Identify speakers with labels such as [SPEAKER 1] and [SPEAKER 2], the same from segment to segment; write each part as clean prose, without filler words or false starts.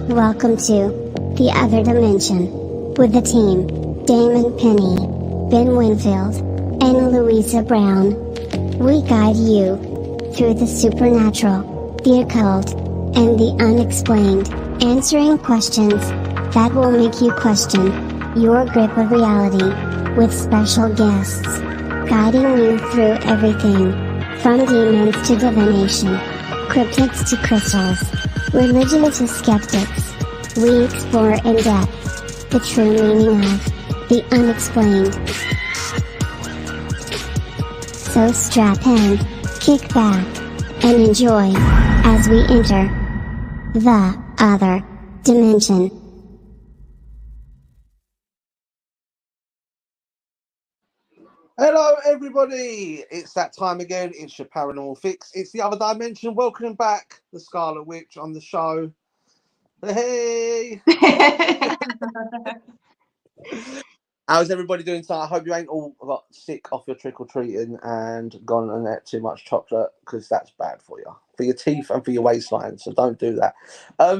[SPEAKER 1] Welcome to The Other Dimension with the team, Damon Penny, Ben Winfield, and Louisa Brown. We guide you through the supernatural, the occult, and the unexplained, answering questions that will make you question your grip of reality, with special guests guiding you through everything from demons to divination, cryptids to crystals, religion to skeptics. We explore in depth the true meaning of the unexplained. So strap in, kick back, and enjoy as we enter the other dimension.
[SPEAKER 2] Hello everybody, it's that time again, it's your Paranormal Fix, it's the other dimension. Welcome back, the Scarlet Witch on the show. Hey! How's everybody doing tonight? I hope you ain't all got sick off your trick-or-treating and gone and ate too much chocolate, because that's bad for your teeth and for your waistline, so don't do that.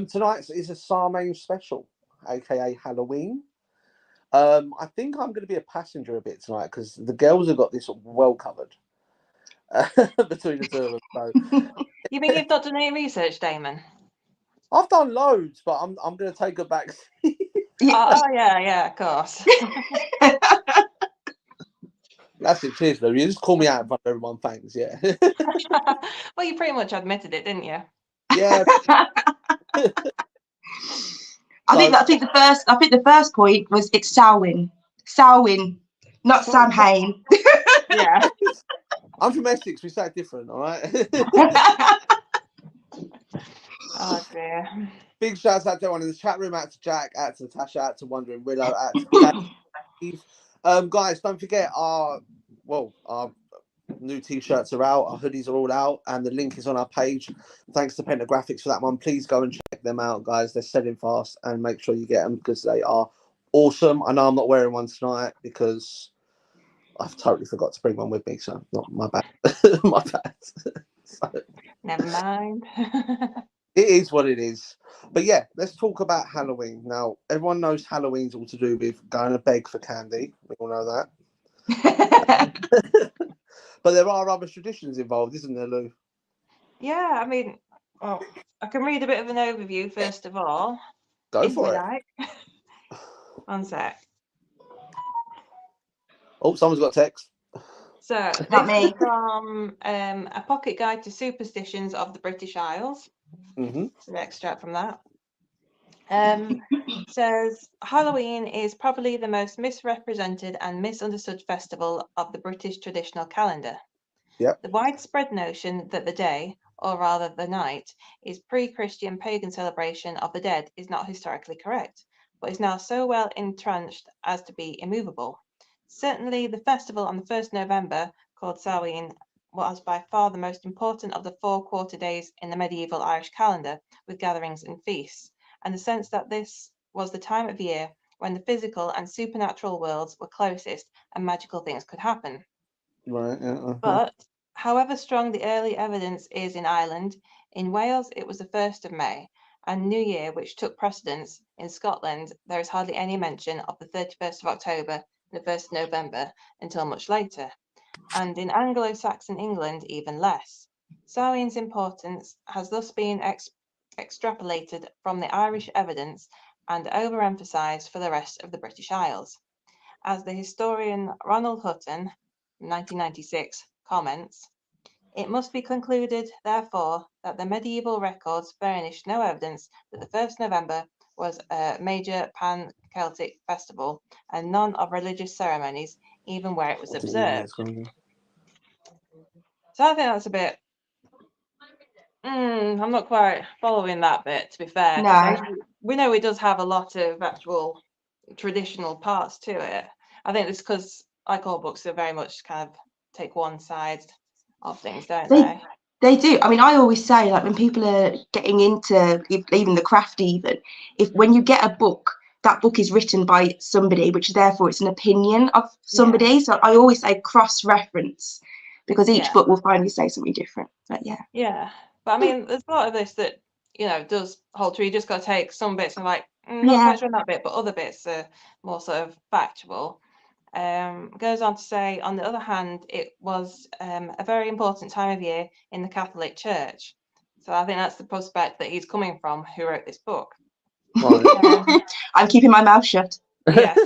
[SPEAKER 2] Tonight is a Samhain special, aka Halloween. I think I'm going to be a passenger a bit tonight because the girls have got this well covered between the two of them. So.
[SPEAKER 3] You mean you've not done any research, Damon?
[SPEAKER 2] I've done loads, but I'm going to take a back.
[SPEAKER 3] Yeah, of course.
[SPEAKER 2] That's it. Cheers, Lou. You just call me out in front of everyone. Thanks. Yeah.
[SPEAKER 3] Well, you pretty much admitted it, didn't you?
[SPEAKER 2] Yeah.
[SPEAKER 4] I think the first point was it's Samhain, not Samhain.
[SPEAKER 3] Yeah.
[SPEAKER 2] I'm from Essex. We say it different, all right.
[SPEAKER 3] Oh dear.
[SPEAKER 2] Big shouts out to everyone in the chat room. Out to Jack. Out to Natasha. Out to Wondering Willow. Out to Steve. Guys, don't forget our new t-shirts are out. Our hoodies are all out, and the link is on our page. Thanks to Pentagraphics for that one. Please go and check them out, guys. They're selling fast, and make sure you get them because they are awesome. I know I'm not wearing one tonight because I've totally forgot to bring one with me, so not my bad. My bad. So,
[SPEAKER 3] Never mind.
[SPEAKER 2] it is what it is. But yeah, let's talk about Halloween. Now, everyone knows Halloween's all to do with going to beg for candy. We all know that. But there are other traditions involved, isn't there, Lou?
[SPEAKER 3] Yeah, I mean, well, I can read a bit of an overview first of all.
[SPEAKER 2] Go for it.
[SPEAKER 3] Like. One sec.
[SPEAKER 2] Oh, someone's got text.
[SPEAKER 3] So,
[SPEAKER 4] Not me.
[SPEAKER 3] From A Pocket Guide to Superstitions of the British Isles.
[SPEAKER 2] Mm-hmm.
[SPEAKER 3] An extract from that. Says Halloween is probably the most misrepresented and misunderstood festival of the British traditional calendar.
[SPEAKER 2] Yep.
[SPEAKER 3] The widespread notion that the day, or rather the night, is pre-Christian pagan celebration of the dead is not historically correct, but is now so well entrenched as to be immovable. Certainly, the festival on the 1st November, called Samhain, was by far the most important of the 4 quarter days in the medieval Irish calendar, with gatherings and feasts, and the sense that this was the time of year when the physical and supernatural worlds were closest and magical things could happen.
[SPEAKER 2] Right.
[SPEAKER 3] But however strong the early evidence is in Ireland, in Wales it was the 1st of May, and New Year, which took precedence. In Scotland, there is hardly any mention of the 31st of October and the 1st of November until much later, and in Anglo-Saxon England even less. Samhain's importance has thus been extrapolated from the Irish evidence and overemphasised for the rest of the British Isles. As the historian Ronald Hutton, 1996, comments, it must be concluded, therefore, that the medieval records furnish no evidence that the 1st November was a major pan-Celtic festival and none of religious ceremonies, even where it was observed. So I think that's a bit... I'm not quite following that bit, to be fair.
[SPEAKER 4] No.
[SPEAKER 3] We know it does have a lot of actual traditional parts to it. I think it's because, like all books, they very much kind of take one side of things, don't they?
[SPEAKER 4] They do. I mean, I always say, like, when people are getting into even the craft, when you get a book, that book is written by somebody, which therefore it's an opinion of somebody. Yeah. So I always say cross-reference, because each book will finally say something different. But yeah.
[SPEAKER 3] Yeah. But I mean, there's a lot of this that does hold true. You just got to take some bits and like, not quite sure on that bit, but other bits are more sort of factual. Goes on to say, on the other hand, it was a very important time of year in the Catholic Church. So I think that's the prospect that he's coming from, who wrote this book.
[SPEAKER 2] Right.
[SPEAKER 4] I'm keeping my mouth shut.
[SPEAKER 3] Yes.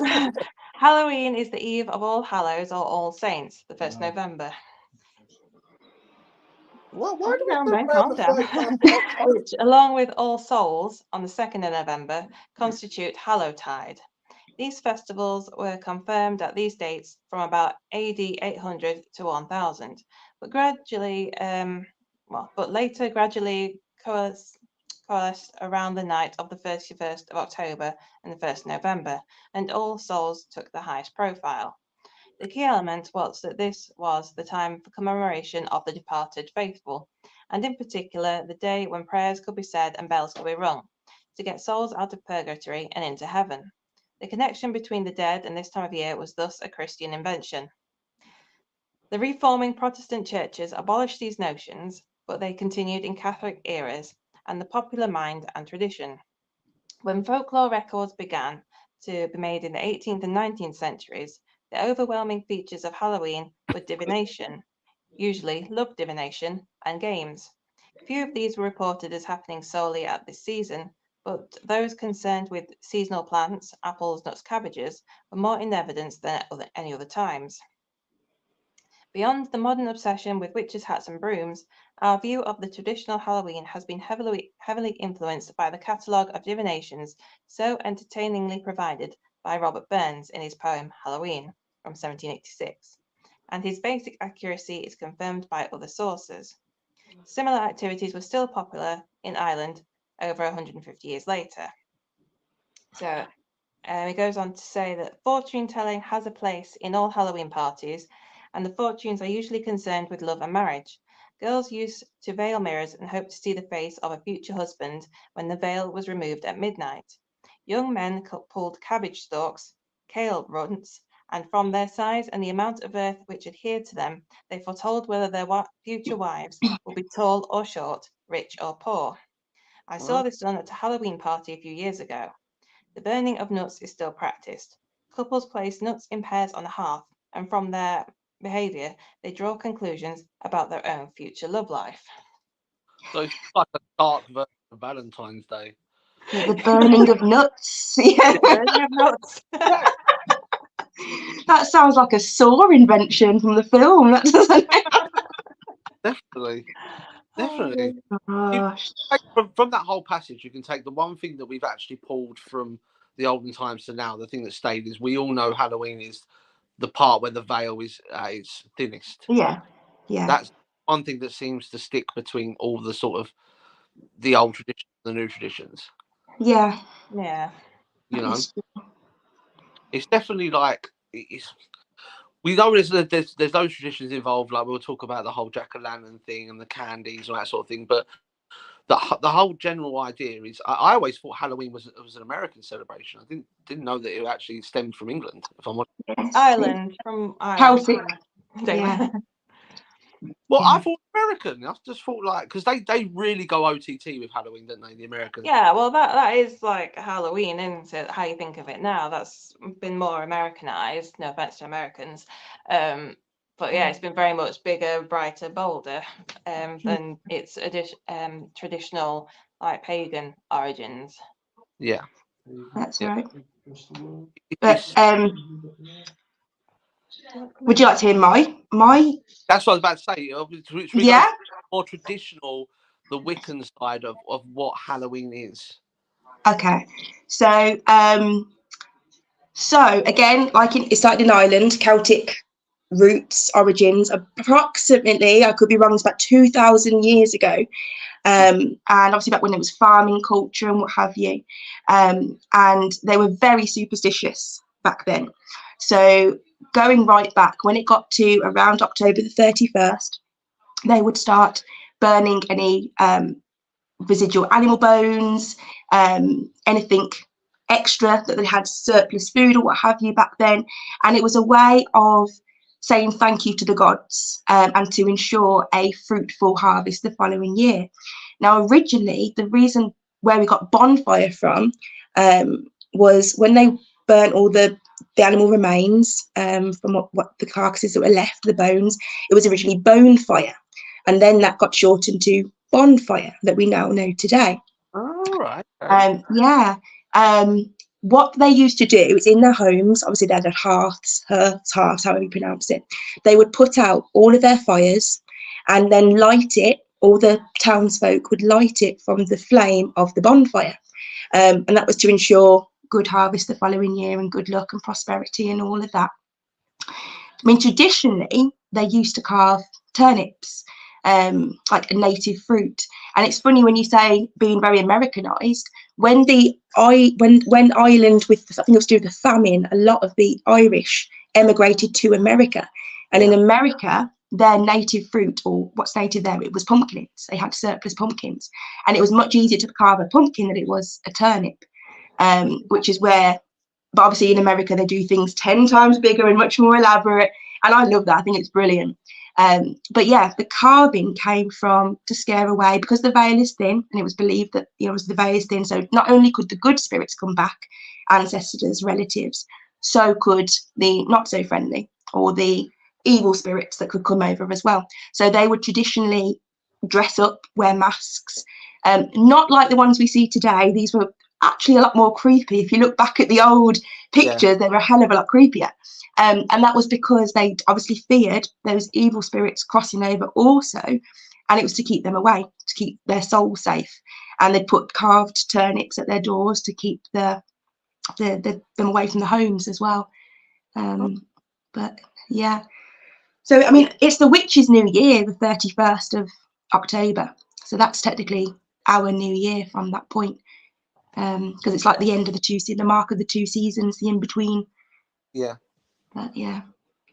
[SPEAKER 3] Halloween is the eve of All Hallows or All Saints, the 1st November.
[SPEAKER 2] Well, why do we
[SPEAKER 3] Calm
[SPEAKER 2] do
[SPEAKER 3] down,
[SPEAKER 2] around
[SPEAKER 3] calm
[SPEAKER 2] the
[SPEAKER 3] down.
[SPEAKER 2] 31st of October?
[SPEAKER 3] Which, along with All Souls on the 2nd of November, constitute Hallowtide. These festivals were confirmed at these dates from about AD 800 to 1000, but later gradually coalesced around the night of the 31st of October and the 1st of November, and All Souls took the highest profile. The key element was that this was the time for commemoration of the departed faithful, and in particular the day when prayers could be said and bells could be rung, to get souls out of purgatory and into heaven. The connection between the dead and this time of year was thus a Christian invention. The reforming Protestant churches abolished these notions, but they continued in Catholic eras and the popular mind and tradition. When folklore records began to be made in the 18th and 19th centuries, the overwhelming features of Halloween were divination, usually love divination, and games. Few of these were reported as happening solely at this season, but those concerned with seasonal plants, apples, nuts, cabbages, were more in evidence than at any other times. Beyond the modern obsession with witches' hats and brooms, our view of the traditional Halloween has been heavily influenced by the catalogue of divinations so entertainingly provided by Robert Burns in his poem Halloween from 1786, and his basic accuracy is confirmed by other sources. Similar activities were still popular in Ireland over 150 years later. So he goes on to say that fortune telling has a place in all Halloween parties, and the fortunes are usually concerned with love and marriage. Girls used to veil mirrors and hope to see the face of a future husband when the veil was removed at midnight. Young men pulled cabbage stalks, kale runts, and from their size and the amount of earth which adhered to them, they foretold whether their future wives would be tall or short, rich or poor. I saw this done at a Halloween party a few years ago. The burning of nuts is still practiced. Couples place nuts in pairs on the hearth, and from their behaviour, they draw conclusions about their own future love life.
[SPEAKER 2] So it's like a dark version of Valentine's Day.
[SPEAKER 4] The burning of nuts. Yeah.
[SPEAKER 3] The burning of nuts.
[SPEAKER 4] That sounds like a Saw invention from the film. That doesn't.
[SPEAKER 2] Definitely. Definitely.
[SPEAKER 4] Gosh.
[SPEAKER 2] From that whole passage, you can take the one thing that we've actually pulled from the olden times to now. The thing that stayed is we all know Halloween is the part where the veil is at its thinnest.
[SPEAKER 4] Yeah. Yeah.
[SPEAKER 2] That's one thing that seems to stick between all the sort of the old traditions and the new traditions.
[SPEAKER 4] Yeah.
[SPEAKER 3] Yeah.
[SPEAKER 2] You know, it's definitely like we know there's those traditions involved. Like we'll talk about the whole jack-o'-lantern thing and the candies and that sort of thing, but the whole general idea is I always thought Halloween was an American celebration. I didn't know that it actually stemmed from England. If I'm honest.
[SPEAKER 4] Yes.
[SPEAKER 3] Ireland, from Ireland.
[SPEAKER 4] Celtic.
[SPEAKER 3] Yeah.
[SPEAKER 2] Well,
[SPEAKER 4] Yeah.
[SPEAKER 2] I thought American. I just thought like because they really go OTT with Halloween, don't they? The Americans.
[SPEAKER 3] Yeah, well, that is like Halloween, isn't it? How you think of it now. That's been more Americanized. No offense to Americans, but yeah, it's been very much bigger, brighter, bolder than its traditional like pagan origins.
[SPEAKER 2] Yeah,
[SPEAKER 4] That's
[SPEAKER 2] yeah.
[SPEAKER 4] right. But would you like to hear my?
[SPEAKER 2] That's what I was about to say. It's really
[SPEAKER 4] Yeah.
[SPEAKER 2] more traditional, the Wiccan side of what Halloween is.
[SPEAKER 4] Okay. So again, like it's like in Ireland, Celtic roots, origins, approximately, I could be wrong, it's about 2,000 years ago. And obviously back when it was farming culture and what have you. And they were very superstitious back then. So going right back, when it got to around October the 31st, they would start burning any residual animal bones, anything extra that they had surplus food or what have you back then. And it was a way of saying thank you to the gods and to ensure a fruitful harvest the following year. Now, originally, the reason where we got bonfire from was when they burnt all the animal remains from what the carcasses that were left, the bones. It was originally bone fire, and then that got shortened to bonfire that we now know today.
[SPEAKER 2] All right.
[SPEAKER 4] Yeah. What they used to do is in their homes, obviously they had hearths, however you pronounce it. They would put out all of their fires and then light it. All the townsfolk would light it from the flame of the bonfire. And that was to ensure good harvest the following year and good luck and prosperity and all of that. I mean, traditionally, they used to carve turnips, like a native fruit. And it's funny when you say being very Americanized, when Ireland, with I think it was due to the famine, a lot of the Irish emigrated to America. And in America, their native fruit, or what's native there, it was pumpkins. They had surplus pumpkins. And it was much easier to carve a pumpkin than it was a turnip, which is where, but obviously in America, they do things 10 times bigger and much more elaborate. And I love that. I think it's brilliant. But yeah, the carving came from to scare away, because the veil is thin, and it was believed that, you know, the veil is thin. So not only could the good spirits come back, ancestors, relatives, so could the not so friendly or the evil spirits that could come over as well. So they would traditionally dress up, wear masks, not like the ones we see today. These were actually a lot more creepy. If you look back at the old pictures, they were a hell of a lot creepier. And that was because they obviously feared those evil spirits crossing over also, and it was to keep them away, to keep their souls safe. And they'd put carved turnips at their doors to keep them away from the homes as well. But yeah, so I mean, it's the witches' New Year, the 31st of October. So that's technically our New Year from that point, because it's like the end of the mark of the 2 seasons, the in between.
[SPEAKER 2] Yeah.
[SPEAKER 4] But yeah.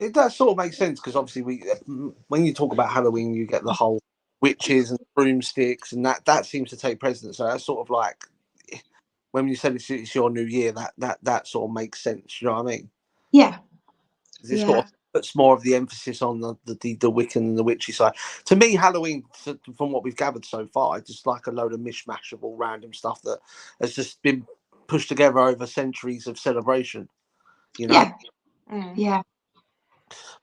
[SPEAKER 2] It does sort of make sense, because obviously when you talk about Halloween, you get the whole witches and broomsticks, and that seems to take precedence. So that's sort of like, when you said it's your New Year, that sort of makes sense. You know what I mean?
[SPEAKER 4] Yeah.
[SPEAKER 2] It sort of puts more of the emphasis on the Wiccan and the witchy side. To me, Halloween, from what we've gathered so far, it's just like a load of mishmash of all random stuff that has just been pushed together over centuries of celebration. You know?
[SPEAKER 4] Yeah.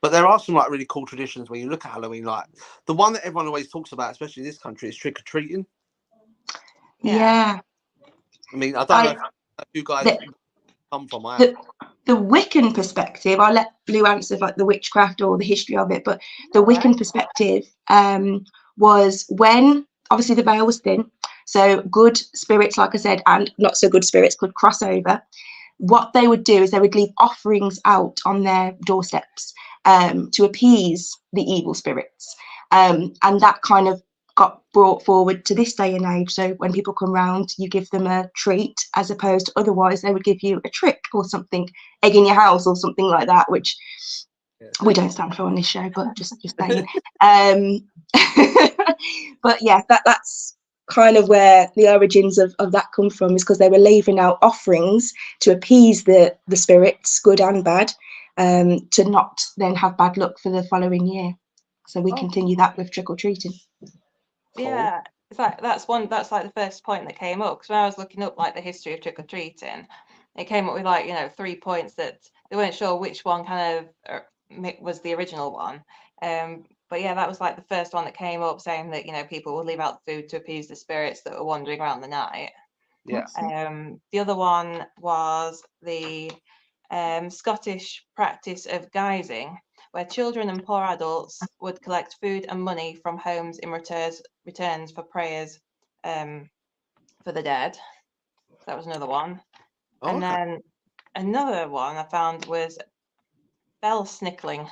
[SPEAKER 2] But there are some like really cool traditions when you look at Halloween. Like the one that everyone always talks about, especially in this country, is trick or treating.
[SPEAKER 4] Yeah.
[SPEAKER 2] I mean, I don't know if you guys come from.
[SPEAKER 4] The Wiccan perspective, I'll let Blue answer like the witchcraft or the history of it, but the Wiccan perspective was when obviously the veil was thin, so good spirits, like I said, and not so good spirits could cross over. What they would do is they would leave offerings out on their doorsteps to appease the evil spirits, and that kind of got brought forward to this day and age. So when people come round, you give them a treat, as opposed to otherwise they would give you a trick or something, egg in your house or something like that, which we don't stand for on this show, but just saying. But yeah, that's kind of where the origins of that come from, is because they were leaving out offerings to appease the spirits, good and bad, to not then have bad luck for the following year. So we continue that with trick-or-treating.
[SPEAKER 3] Yeah, it's like that's like the first point that came up, because when I was looking up like the history of trick-or-treating, it came up with like, you know, 3 points that they weren't sure which one kind of was the original one. But yeah, that was like the first one that came up, saying that, you know, people would leave out food to appease the spirits that were wandering around the night.
[SPEAKER 2] Yeah.
[SPEAKER 3] The other one was the Scottish practice of guising, where children and poor adults would collect food and money from homes in returns for prayers for the dead. That was another one. And then another one I found was bell snickling,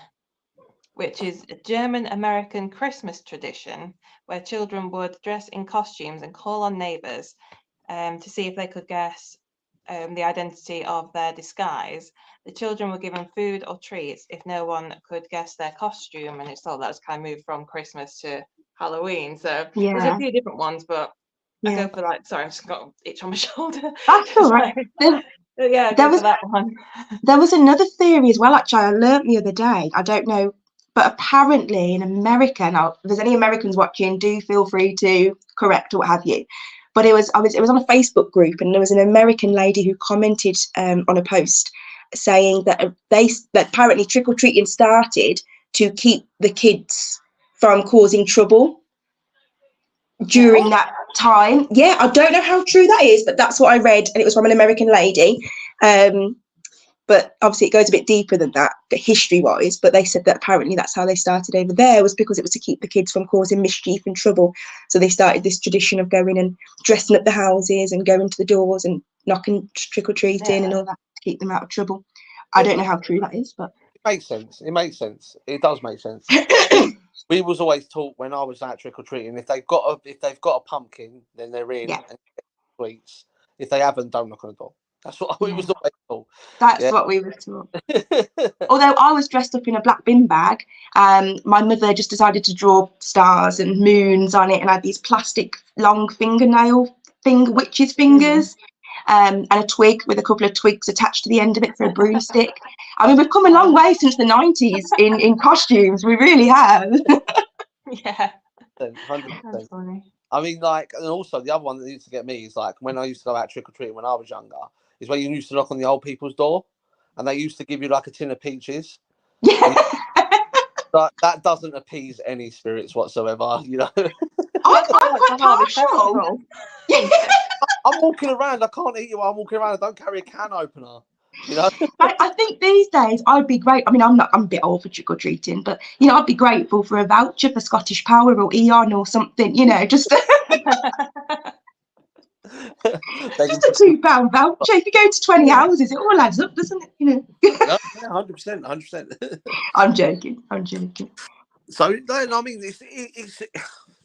[SPEAKER 3] which is a German-American Christmas tradition where children would dress in costumes and call on neighbours to see if they could guess the identity of their disguise. The children were given food or treats if no one could guess their costume, and it's thought that was kind of moved from Christmas to Halloween. So there's a few different ones, but I go for like, sorry, I've just got an itch on my shoulder.
[SPEAKER 4] That's all right.
[SPEAKER 3] Yeah, I go for that one.
[SPEAKER 4] There was another theory as well, actually, I learnt the other day. I don't know But apparently in America, now if there's any Americans watching, do feel free to correct or what have you. But it was on a Facebook group, and there was an American lady who commented on a post saying that that apparently trick or treating started to keep the kids from causing trouble during that time. Yeah, I don't know how true that is, but that's what I read, and it was from an American lady. But obviously it goes a bit deeper than that, history-wise. But they said that apparently that's how they started over there, was because it was to keep the kids from causing mischief and trouble. So they started this tradition of going and dressing up the houses and going to the doors and knocking, trick-or-treating and all that to keep them out of trouble. I don't know how true that is, but
[SPEAKER 2] it makes sense. It makes sense. It does make sense. We was always taught when I was out trick or treating, if they've got a pumpkin, then they're in and get sweets. If they haven't, don't knock on the door. That's what we was always taught.
[SPEAKER 4] That's what we were taught. Although I was dressed up in a black bin bag, my mother just decided to draw stars and moons on it, and had these plastic long witches' fingers, and a twig with a couple of twigs attached to the end of it for a broomstick. I mean, we've come a long way since the 90s in costumes. We really have.
[SPEAKER 3] Yeah.
[SPEAKER 2] 100%.
[SPEAKER 3] That's funny.
[SPEAKER 2] I mean, like, and also the other one that used to get me is like when I used to go out trick or treating when I was younger, is when you used to knock on the old people's door, and they used to give you like a tin of peaches.
[SPEAKER 4] Yeah.
[SPEAKER 2] But that doesn't appease any spirits whatsoever, you know.
[SPEAKER 4] I'm quite partial.
[SPEAKER 2] I'm walking around. I can't eat you while I'm walking around. I don't carry a can opener. You know.
[SPEAKER 4] I think these days I'd be great. I mean, I'm a bit old for trick or treating, but I'd be grateful for a voucher for Scottish Power or Eon or something. Just just a £2 voucher. If you go to 20 houses, it all adds up, doesn't it?
[SPEAKER 2] Yeah, 100%, 100%.
[SPEAKER 4] I'm joking.
[SPEAKER 2] So no, I mean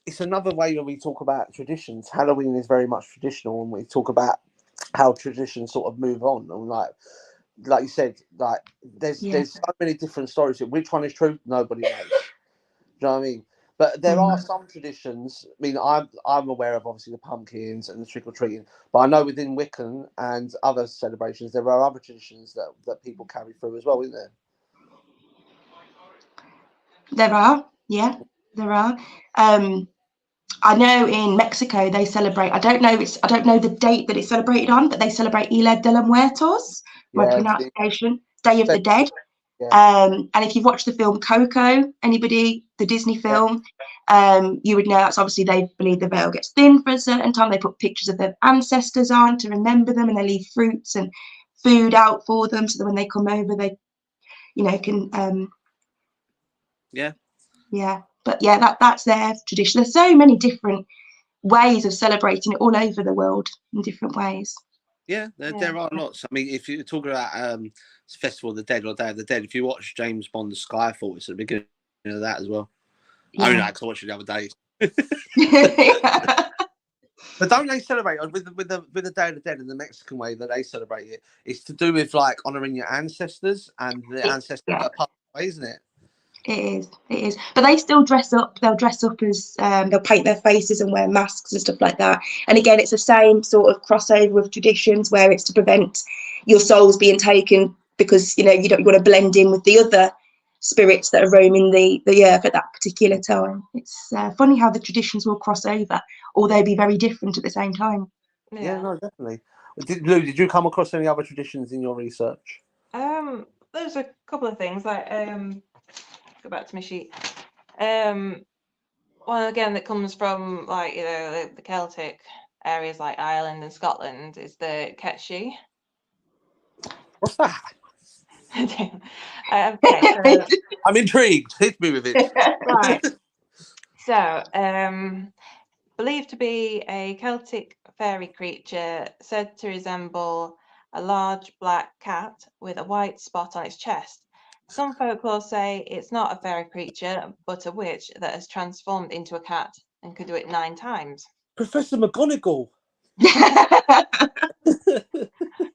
[SPEAKER 2] it's another way when we talk about traditions. Halloween is very much traditional, and we talk about how traditions sort of move on. And like you said, like there's so many different stories. Which one is true? Nobody knows. Do you know what I mean? But there are some traditions. I mean, I'm aware of obviously the pumpkins and the trick or treating, but I know within Wiccan and other celebrations there are other traditions that people carry through as well, isn't there?
[SPEAKER 4] There are, yeah, there are. I know in Mexico they celebrate. I don't know the date that it's celebrated on, but they celebrate Dia de los Muertos. My pronunciation, Day of the Dead. Yeah. And if you've watched the film Coco, anybody, the Disney film, you would know that's obviously they believe the veil gets thin for a certain time. They put pictures of their ancestors on to remember them, and they leave fruits and food out for them so that when they come over, they, can. Yeah. But yeah, that's their tradition. There's so many different ways of celebrating it all over the world in different ways.
[SPEAKER 2] Yeah, there are lots. I mean, if you're talking about Festival of the Dead or Day of the Dead, if you watch James Bond's Skyfall, it's at the beginning of that as well. Yeah. I mean, I watched it the other day. But don't they celebrate with the Day of the Dead in the Mexican way that they celebrate it? It's to do with like honouring your ancestors and the ancestors that passed away, isn't it?
[SPEAKER 4] It is. But they still dress up. They'll dress up as they'll paint their faces and wear masks and stuff like that. And again, it's the same sort of crossover with traditions where it's to prevent your souls being taken because you want to blend in with the other spirits that are roaming the earth at that particular time. It's funny how the traditions will cross over, although be very different at the same time.
[SPEAKER 2] Yeah, no, definitely. Lou, did you come across any other traditions in your research?
[SPEAKER 3] There's a couple of things like go back to my sheet. One again that comes from like the Celtic areas like Ireland and Scotland is the Ketchi.
[SPEAKER 2] What's that?
[SPEAKER 3] Okay, so,
[SPEAKER 2] I'm intrigued. Hit me with it.
[SPEAKER 3] Right. So, believed to be a Celtic fairy creature said to resemble a large black cat with a white spot on its chest. Some folklore say it's not a fairy creature, but a witch that has transformed into a cat and could do it 9 times.
[SPEAKER 2] Professor McGonagall.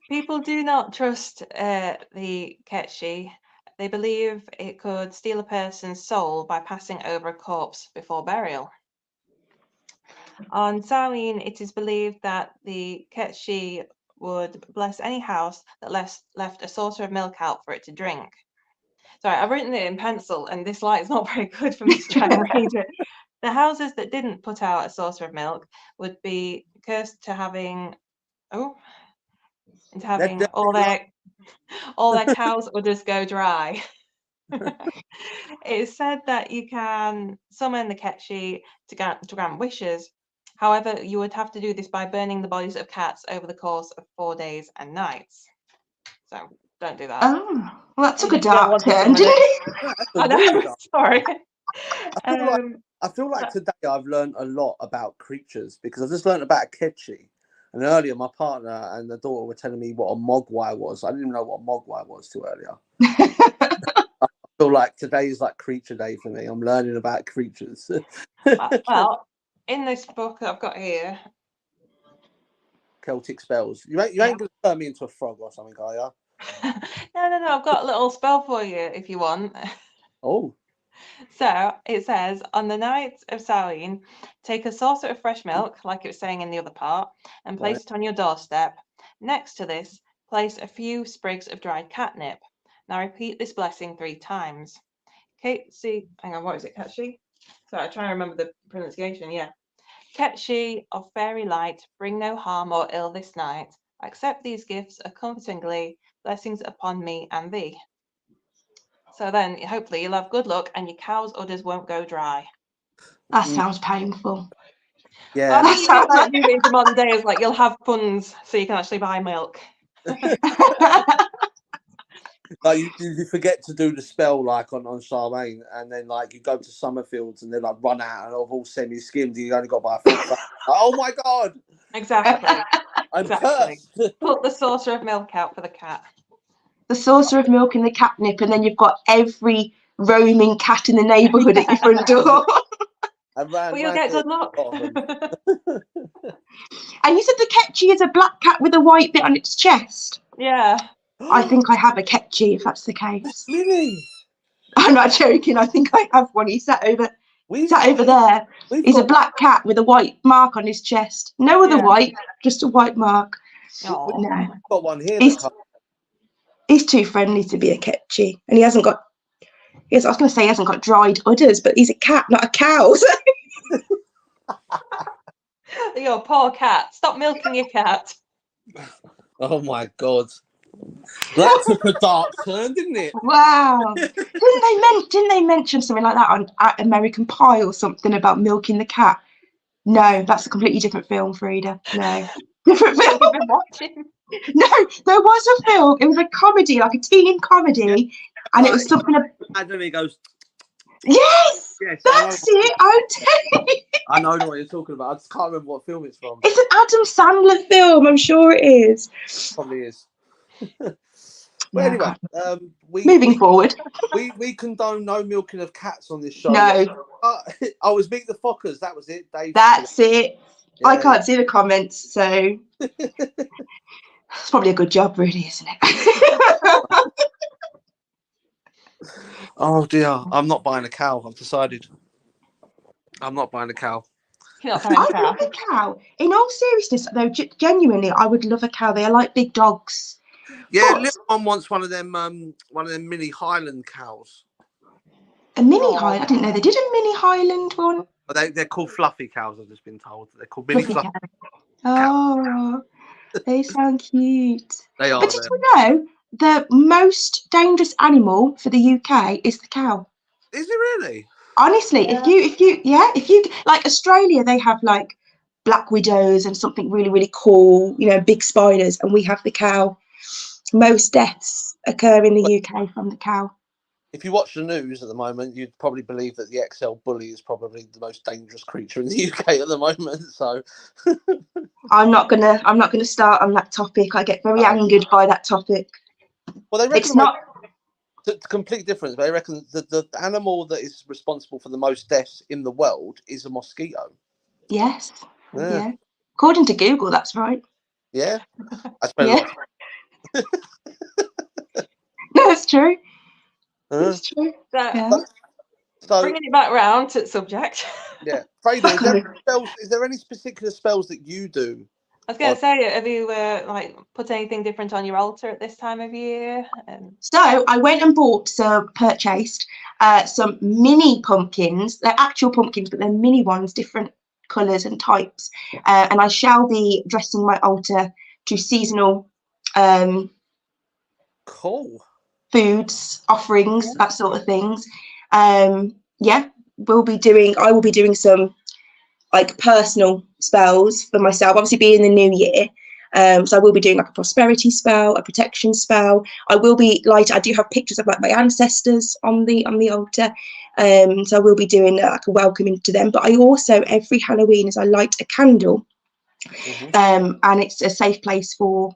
[SPEAKER 3] People do not trust the Ketchi. They believe it could steal a person's soul by passing over a corpse before burial. On Samhain, it is believed that the Ketchi would bless any house that left a saucer of milk out for it to drink. Sorry, I've written it in pencil, and this light's not very good for me to try and read it. The houses that didn't put out a saucer of milk would be cursed to having all their cows' udders go dry. It is said that you can summon the Ketchi to grant wishes. However, you would have to do this by burning the bodies of cats over the course of 4 days and nights. So don't do that.
[SPEAKER 4] Oh, well, that took a
[SPEAKER 3] You don't
[SPEAKER 4] dark
[SPEAKER 3] want to
[SPEAKER 4] turn,
[SPEAKER 3] summon
[SPEAKER 4] didn't
[SPEAKER 3] it.
[SPEAKER 4] it?
[SPEAKER 3] I know. Sorry.
[SPEAKER 2] I feel like today I've learned a lot about creatures because I just learned about a Ketchi. And earlier, my partner and the daughter were telling me what a mogwai was. I didn't even know what a mogwai was till earlier. I feel like today is like creature day for me. I'm learning about creatures.
[SPEAKER 3] Well, in this book that I've got here,
[SPEAKER 2] Celtic spells. You ain't going to turn me into a frog or something, are you?
[SPEAKER 3] No. I've got a little spell for you if you want.
[SPEAKER 2] Oh.
[SPEAKER 3] So it says, on the night of Samhain, take a saucer of fresh milk, like it was saying in the other part, and place it on your doorstep. Next to this, place a few sprigs of dried catnip. Now repeat this blessing 3 times. Hang on, what is it, Ketchi? Sorry, I try and remember the pronunciation, yeah. Ketchi of fairy light, bring no harm or ill this night. Accept these gifts comfortingly, blessings upon me and thee. So then, hopefully, you'll have good luck and your cow's udders won't go dry.
[SPEAKER 4] That sounds painful.
[SPEAKER 2] Yeah.
[SPEAKER 3] Well, I think you can like move it into modern days, like you'll have funds so you can actually buy milk.
[SPEAKER 2] Like you forget to do the spell like on Samhain, and then like you go to Summerfields and they're like run out and of all semi-skimmed, you only got to buy a full. Oh my god!
[SPEAKER 3] Exactly.
[SPEAKER 2] I'm cursed.
[SPEAKER 3] Put the saucer of milk out for the cat.
[SPEAKER 4] The saucer of milk and the catnip, and then you've got every roaming cat in the neighbourhood at your front door.
[SPEAKER 3] Well, you'll get good luck.
[SPEAKER 4] And you said the Ketchi is a black cat with a white bit on its chest.
[SPEAKER 3] Yeah.
[SPEAKER 4] I think I have a Ketchi, if that's the case.
[SPEAKER 2] Really?
[SPEAKER 4] I'm not joking. I think I have one. He's sat over there. He's a black cat with a white mark on his chest. No other white, just a white mark.
[SPEAKER 3] Oh.
[SPEAKER 4] No.
[SPEAKER 2] We've got one here.
[SPEAKER 4] He's too friendly to be a Ketchi, and he hasn't got. Yes, I was going to say he hasn't got dried udders, but he's a cat, not a cow.
[SPEAKER 3] Your poor cat. Stop milking your cat.
[SPEAKER 2] Oh my god. That took a dark turn, didn't it?
[SPEAKER 4] Wow. Didn't they mention something like that on American Pie or something about milking the cat? No, that's a completely different film, Frida. No. Different film.
[SPEAKER 3] You've been watching.
[SPEAKER 4] No, there was a film. It was a comedy, like a teen comedy, and it was something.
[SPEAKER 2] And then he goes.
[SPEAKER 4] Yes, that's it.
[SPEAKER 2] I know what you're talking about. I just can't remember what film it's from.
[SPEAKER 4] It's an Adam Sandler film. I'm sure it is.
[SPEAKER 2] Probably is. But anyway,
[SPEAKER 4] moving forward.
[SPEAKER 2] We condone no milking of cats on this show.
[SPEAKER 4] No.
[SPEAKER 2] I was Meet the Fockers. That was it, Dave.
[SPEAKER 4] That's it.
[SPEAKER 2] Yeah.
[SPEAKER 4] I can't see the comments, so it's probably a good job, really, isn't it?
[SPEAKER 2] Oh dear, I'm not buying a cow. I've decided. I'm not buying a cow.
[SPEAKER 3] You're not buying a cow.
[SPEAKER 4] I love a cow. In all seriousness, though, genuinely, I would love a cow. They are like big dogs.
[SPEAKER 2] Yeah, little one wants one of them mini Highland cows.
[SPEAKER 4] A mini Highland? I didn't know they did a mini Highland one.
[SPEAKER 2] But they're called fluffy cows. I've just been told they're called mini fluffy.
[SPEAKER 4] Oh, they sound cute.
[SPEAKER 2] They are.
[SPEAKER 4] But did you know the most dangerous animal for the UK is the cow?
[SPEAKER 2] Is it really?
[SPEAKER 4] Honestly, if you like Australia, they have like black widows and something really, really cool, big spiders, and we have the cow. Most deaths occur in the UK from the cow.
[SPEAKER 2] If you watch the news at the moment, you'd probably believe that the XL bully is probably the most dangerous creature in the UK at the moment. So
[SPEAKER 4] I'm not gonna start on that topic. I get very angered by that topic.
[SPEAKER 2] Well, they reckon
[SPEAKER 4] it's not
[SPEAKER 2] the complete difference. They reckon the animal that is responsible for the most deaths in the world is a mosquito.
[SPEAKER 4] Yes. Yeah. According to Google, that's right.
[SPEAKER 2] Yeah. I spent a lot.
[SPEAKER 4] No, it's true. It's true.
[SPEAKER 3] So bringing it back round to the subject.
[SPEAKER 2] Yeah. Freda, is there any particular spells that you do
[SPEAKER 3] I was going to say, have you like put anything different on your altar at this time of year?
[SPEAKER 4] So I went and purchased some mini pumpkins. They're actual pumpkins, but they're mini ones, different colours and types. And I shall be dressing my altar to seasonal
[SPEAKER 2] cool
[SPEAKER 4] foods, offerings, that sort of things. Yeah, I will be doing some like personal spells for myself, obviously being the new year. So I will be doing like a prosperity spell, a protection spell. I do have pictures of like my ancestors on the altar. So I will be doing like a welcoming to them. But I also, every Halloween, as I light a candle, and it's a safe place for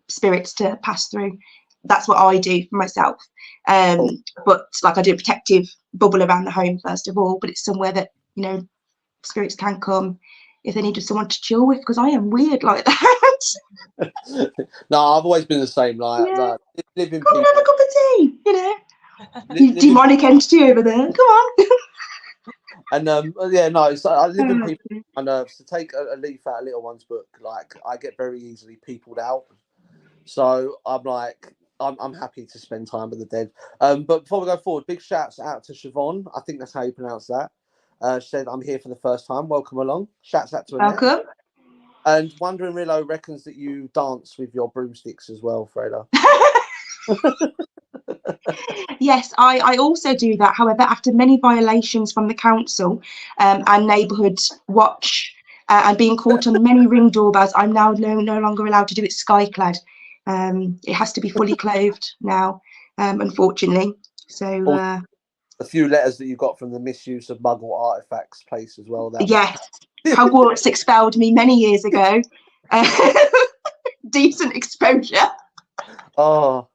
[SPEAKER 4] spirits to pass through. That's what I do for myself. But like I do a protective bubble around the home first of all, but it's somewhere that, you know, spirits can come if they need someone to chill with, because I am weird like that.
[SPEAKER 2] No, I've always been the same. Like living
[SPEAKER 4] Come
[SPEAKER 2] people.
[SPEAKER 4] and have a cup of tea, you know. You demonic entity over there. Come on.
[SPEAKER 2] And yeah, no, it's I live in people my nerves. To take a leaf out of little one's book, like I get very easily peopled out. So I'm like, I'm happy to spend time with the dead. But before we go forward, big shouts out to Siobhan. I think that's how you pronounce that. She said, I'm here for the first time. Welcome along. Shouts out to Annette.
[SPEAKER 4] Welcome.
[SPEAKER 2] And Wandering Rillo reckons that you dance with your broomsticks as well, Freda.
[SPEAKER 4] Yes, I also do that. However, after many violations from the council and neighbourhood watch and being caught on many ring doorbells, I'm now no longer allowed to do it sky-clad. It has to be fully clothed now, unfortunately. So
[SPEAKER 2] a few letters that you got from the misuse of Muggle artifacts place as well.
[SPEAKER 4] Yes, Hogwarts expelled me many years ago. Decent exposure.
[SPEAKER 2] Oh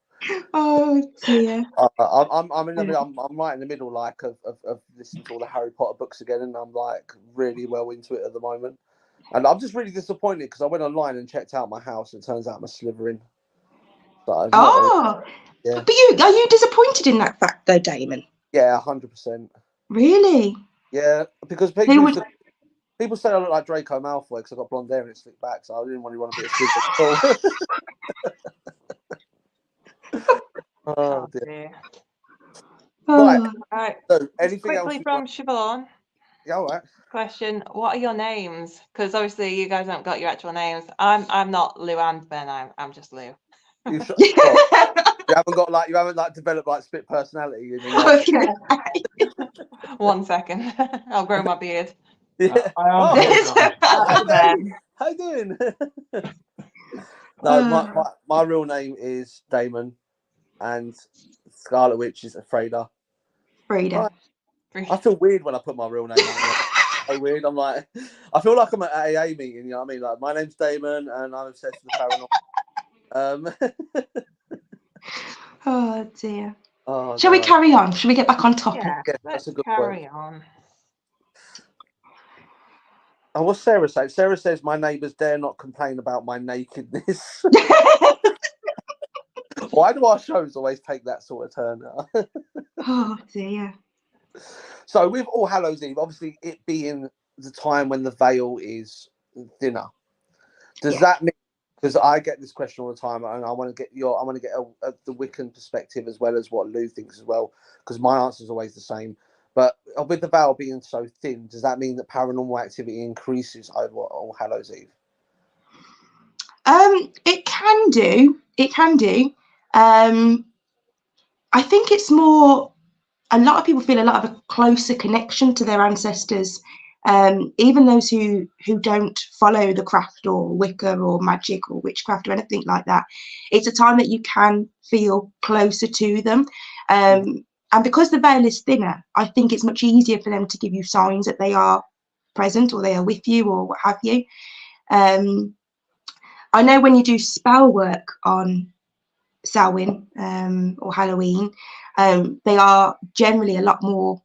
[SPEAKER 4] dear.
[SPEAKER 2] I'm right in the middle, like of listening to all the Harry Potter books again, and I'm like really well into it at the moment. And I'm just really disappointed because I went online and checked out my house, and it turns out I'm a Slytherin.
[SPEAKER 4] But
[SPEAKER 2] yeah.
[SPEAKER 4] But are you disappointed in that fact though, Damon?
[SPEAKER 2] Yeah, 100%.
[SPEAKER 4] Really?
[SPEAKER 2] Yeah, because people say I look like Draco Malfoy because I've got blonde hair and it's slicked back, so I didn't really want to be a Slytherin at all. Oh dear. Right. So anything else?
[SPEAKER 3] Quickly from Siobhan.
[SPEAKER 2] Yeah, all right.
[SPEAKER 3] Question: what are your names? Because obviously you guys haven't got your actual names. I'm not Lou and Ben. I'm just Lou.
[SPEAKER 2] You haven't developed like split personality.
[SPEAKER 4] Okay.
[SPEAKER 3] 1 second. I'll grow my beard.
[SPEAKER 2] Yeah. How you doing? No, my real name is Damon, and Scarlet Witch is Freda. I feel weird when I put my real name out. So weird. I'm like, I feel like I'm at an AA meeting. You know what I mean? Like, my name's Damon, and I'm obsessed with the paranormal.
[SPEAKER 4] Oh dear.
[SPEAKER 2] Oh,
[SPEAKER 4] Shall we carry on? Shall we get back on topic?
[SPEAKER 3] Yeah, let's carry on.
[SPEAKER 2] And what's Sarah say? Sarah says my neighbours dare not complain about my nakedness. Why do our shows always take that sort of turn?
[SPEAKER 4] Oh dear.
[SPEAKER 2] So with All Hallows Eve, obviously it being the time when the veil is thinner, does that mean? Because I get this question all the time, and I want to get the Wiccan perspective as well as what Lou thinks as well, because my answer is always the same. But with the veil being so thin, does that mean that paranormal activity increases over All Hallows Eve?
[SPEAKER 4] It can do. It can do. I think it's more. A lot of people feel a lot of a closer connection to their ancestors, even those who don't follow the craft or Wicca or magic or witchcraft or anything like that. It's a time that you can feel closer to them. And because the veil is thinner, I think it's much easier for them to give you signs that they are present or they are with you or what have you. I know when you do spell work on Samhain or Halloween, they are generally a lot more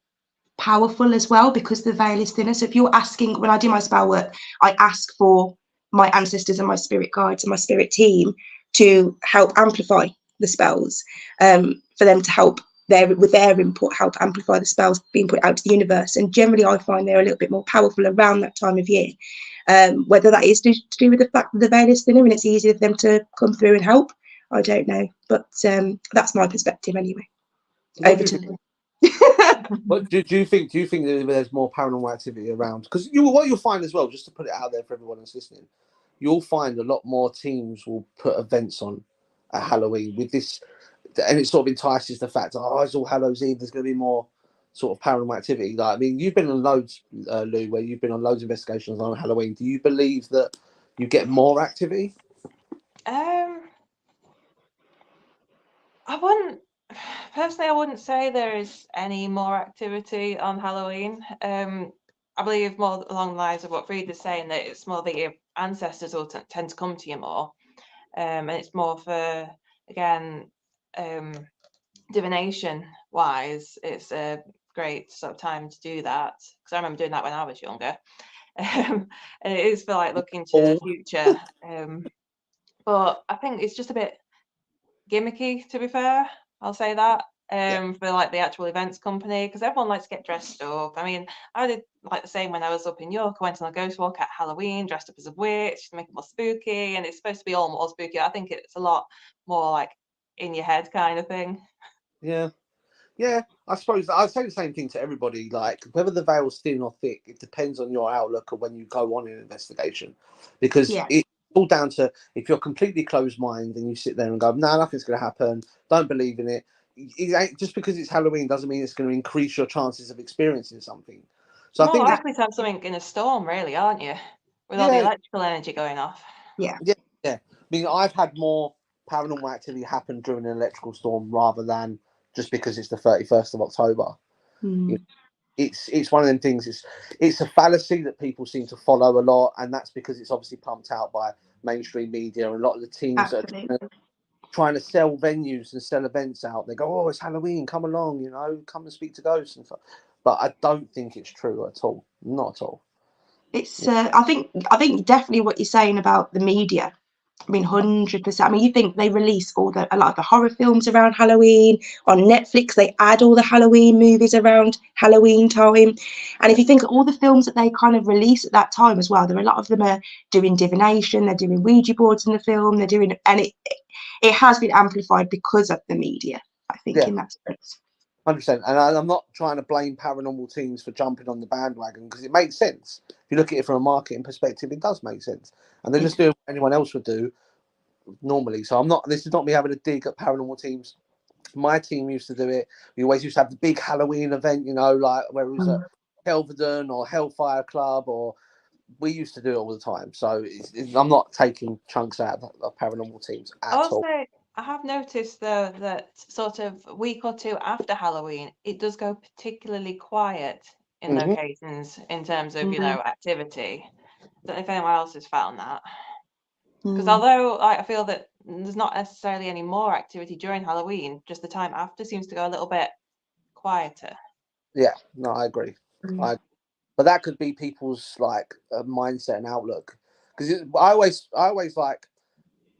[SPEAKER 4] powerful as well because the veil is thinner. So if you're asking, when I do my spell work, I ask for my ancestors and my spirit guides and my spirit team to help amplify the spells, for them to help with their input, help amplify the spells being put out to the universe. And generally I find they're a little bit more powerful around that time of year. Whether that is to do with the fact that the veil is thinner and it's easier for them to come through and help, I don't know. But that's my perspective anyway.
[SPEAKER 2] What
[SPEAKER 4] Over
[SPEAKER 2] do you
[SPEAKER 4] to
[SPEAKER 2] think?
[SPEAKER 4] Lou.
[SPEAKER 2] What do you think? Do you think that there's more paranormal activity around? Because what you'll find as well, just to put it out there for everyone that's listening, you'll find a lot more teams will put events on at Halloween with this, and it sort of entices the fact, oh, it's All Hallows Eve. There's going to be more sort of paranormal activity. Like, I mean, you've been on loads, Lou, where you've been on loads of investigations on Halloween. Do you believe that you get more activity?
[SPEAKER 3] I wouldn't personally. I wouldn't say there is any more activity on Halloween. I believe more along the lines of what Frida's saying, that it's more that your ancestors will tend to come to you more, and it's more for, again, divination wise. It's a great sort of time to do that, because I remember doing that when I was younger. And it is for like looking to the future. But I think it's just a bit gimmicky, to be fair. I'll say that. For like the actual events company, because everyone likes to get dressed up. I mean, I did like the same when I was up in York. I went on a ghost walk at Halloween, dressed up as a witch to make it more spooky, and it's supposed to be all more spooky. I think it's a lot more like in your head kind of thing.
[SPEAKER 2] Yeah. Yeah, I suppose I'd say the same thing to everybody. Like, whether the veil's thin or thick, it depends on your outlook of when you go on an investigation, because
[SPEAKER 4] Yeah.
[SPEAKER 2] it's all down to, if you're completely closed minded and you sit there and go, "No, nothing's going to happen. Don't believe in it." Just because it's Halloween doesn't mean it's going to increase your chances of experiencing something. So I
[SPEAKER 3] More
[SPEAKER 2] think,
[SPEAKER 3] likely to have something in a storm, really, aren't you? With all the
[SPEAKER 2] yeah,
[SPEAKER 3] electrical energy going off.
[SPEAKER 4] Yeah.
[SPEAKER 2] yeah. I mean, I've had more paranormal activity happen during an electrical storm rather than just because it's the 31st of October.
[SPEAKER 4] Mm.
[SPEAKER 2] It's one of them things. It's a fallacy that people seem to follow a lot, and that's because it's obviously pumped out by mainstream media and a lot of the teams that
[SPEAKER 4] Absolutely.
[SPEAKER 2] are trying to sell venues and sell events out. They go, "Oh, it's Halloween, come along, come and speak to ghosts and stuff." But I don't think it's true at all, not at all.
[SPEAKER 4] It's I think definitely what you're saying about the media. I mean, 100%. I mean, you think they release a lot of the horror films around Halloween on Netflix. They add all the Halloween movies around Halloween time. And if you think of all the films that they kind of release at that time as well, there are a lot of them are doing divination. They're doing Ouija boards in the film. They're doing, and it has been amplified because of the media, I think,
[SPEAKER 2] Yeah,
[SPEAKER 4] in that sense.
[SPEAKER 2] 100%. And I'm not trying to blame paranormal teams for jumping on the bandwagon, because it makes sense. If you look at it from a marketing perspective, it does make sense. And they're just doing what anyone else would do normally. So this is not me having a dig at paranormal teams. My team used to do it. We always used to have the big Halloween event, like where it was at Kelvedon or Hellfire Club, or we used to do it all the time. So I'm not taking chunks out of paranormal teams at all.
[SPEAKER 3] Also, I have noticed though that sort of a week or two after Halloween, it does go particularly quiet in locations in terms of, activity. I don't know if anyone else has found that. Because although I feel that there's not necessarily any more activity during Halloween, just the time after seems to go a little bit quieter.
[SPEAKER 2] Yeah, no, I agree. But that could be people's mindset and outlook. Because I always like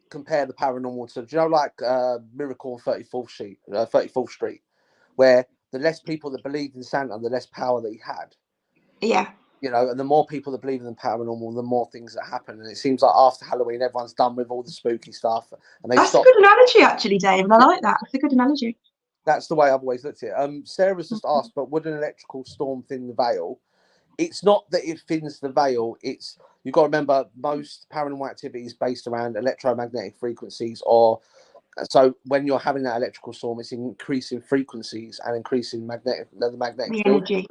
[SPEAKER 2] compare the paranormal to Miracle on 34th Street, where the less people that believed in Santa, the less power that he had.
[SPEAKER 4] Yeah.
[SPEAKER 2] And the more people that believe in the paranormal, the more things that happen. And it seems like after Halloween, everyone's done with all the spooky stuff, and they
[SPEAKER 4] That's
[SPEAKER 2] stop.
[SPEAKER 4] a good analogy, actually, Dave. I like that. That's a good analogy.
[SPEAKER 2] That's the way I've always looked at it. Sarah's just asked, but would an electrical storm thin the veil? It's not that it thins the veil. It's, you've got to remember, most paranormal activity is based around electromagnetic frequencies, so when you're having that electrical storm, it's increasing frequencies and increasing the magnetic
[SPEAKER 4] The
[SPEAKER 2] field.
[SPEAKER 4] energy.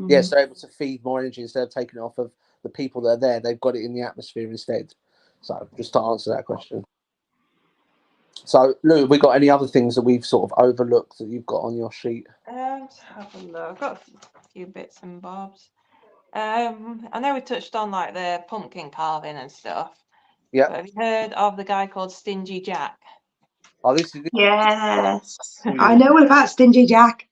[SPEAKER 2] Yes, they're able to feed more energy instead of taking it off of the people that are there. They've got it in the atmosphere instead. So just to answer that question. So, Lou, have we got any other things that we've sort of overlooked that you've got on your sheet?
[SPEAKER 3] Let's have a look. I've got a few bits and bobs. I know we touched on like the pumpkin carving and stuff.
[SPEAKER 2] Yeah.
[SPEAKER 3] Have you heard of the guy called Stingy Jack?
[SPEAKER 2] Oh, this is
[SPEAKER 4] Yes. I know all about Stingy Jack.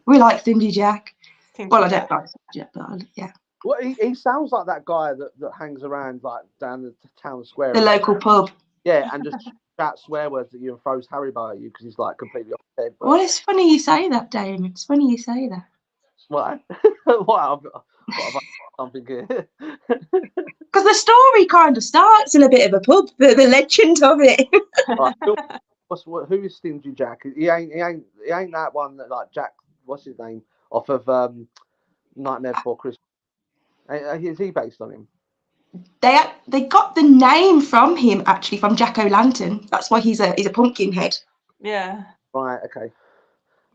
[SPEAKER 4] We like Stingy Jack. Well, I don't like Stingy Jack, but yeah.
[SPEAKER 2] Well, he sounds like that guy that hangs around like down the town square.
[SPEAKER 4] The local pub.
[SPEAKER 2] Yeah, and just shouts swear words at you and throws Haribo at you because he's like completely off his head.
[SPEAKER 4] Well, it's funny you say that, Dave. It's funny you say that.
[SPEAKER 2] What? What have something here.
[SPEAKER 4] Because the story kind of starts in a bit of a pub, the legend of it.
[SPEAKER 2] Right, who is Stingy Jack? He ain't that one that like Jack. What's his name? Off of Nightmare Before Christmas. Is he based on him?
[SPEAKER 4] They got the name from him actually, from Jack O'Lantern. That's why he's a pumpkin head.
[SPEAKER 3] Yeah.
[SPEAKER 2] Right. Okay.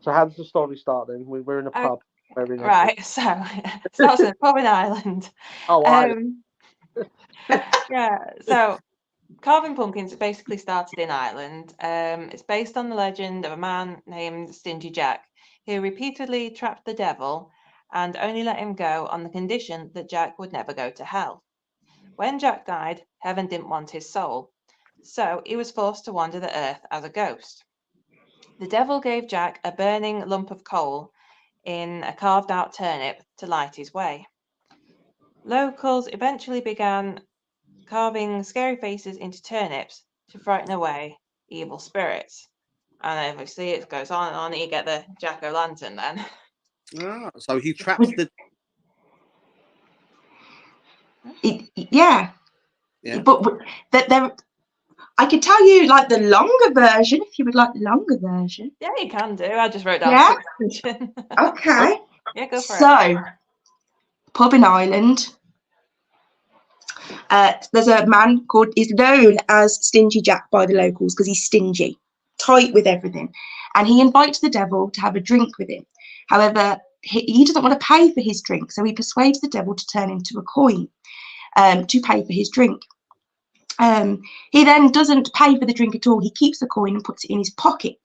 [SPEAKER 2] So how does the story start then? We're in a pub.
[SPEAKER 3] Right. So it starts in a pub in Ireland.
[SPEAKER 2] Oh, Ireland.
[SPEAKER 3] Yeah. So carving pumpkins basically started in Ireland. It's based on the legend of a man named Stingy Jack, who repeatedly trapped the devil and only let him go on the condition that Jack would never go to hell. When Jack died, heaven didn't want his soul, so he was forced to wander the earth as a ghost. The devil gave Jack a burning lump of coal in a carved out turnip to light his way. Locals eventually began carving scary faces into turnips to frighten away evil spirits. And obviously it goes on and on, you get the jack-o'-lantern then.
[SPEAKER 2] Ah, so he traps the...
[SPEAKER 4] Yeah. But there, I could tell you like the longer version if you would like the longer version.
[SPEAKER 3] Yeah, you can do. I just wrote down the quick version.
[SPEAKER 4] Okay.
[SPEAKER 3] Yeah, go for it.
[SPEAKER 4] So, pub in Ireland. There's a man called, he's known as Stingy Jack by the locals because he's stingy, tight with everything. And he invites the devil to have a drink with him. However, he doesn't want to pay for his drink, so he persuades the devil to turn into a coin to pay for his drink. He then doesn't pay for the drink at all. He keeps the coin and puts it in his pocket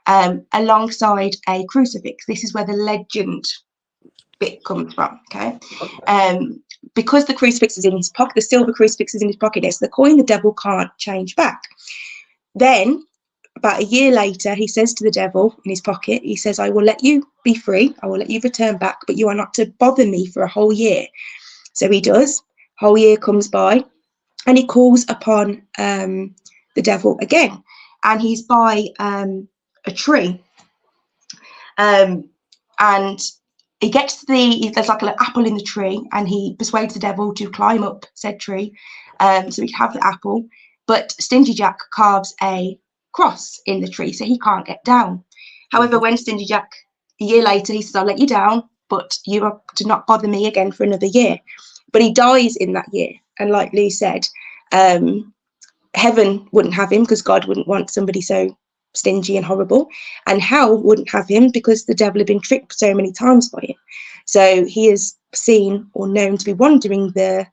[SPEAKER 4] alongside a crucifix. This is where the legend bit comes from, okay? Because the crucifix is in his pocket, the silver crucifix is in his pocket, it's the coin the devil can't change back. Then, about a year later, he says to the devil in his pocket, he says, I will let you be free, I will let you return back, but you are not to bother me for a whole year. So he does, whole year comes by, and he calls upon the devil again, and he's by a tree, and he gets to there's like an apple in the tree, and he persuades the devil to climb up said tree so he can have the apple. But Stingy Jack carves a cross in the tree, so he can't get down. However, when Stingy Jack, a year later, he says, I'll let you down, but you are to not bother me again for another year. But he dies in that year. And like Lou said, heaven wouldn't have him because God wouldn't want somebody so stingy and horrible, and hell wouldn't have him because the devil had been tricked so many times by him. So he is seen or known to be wandering the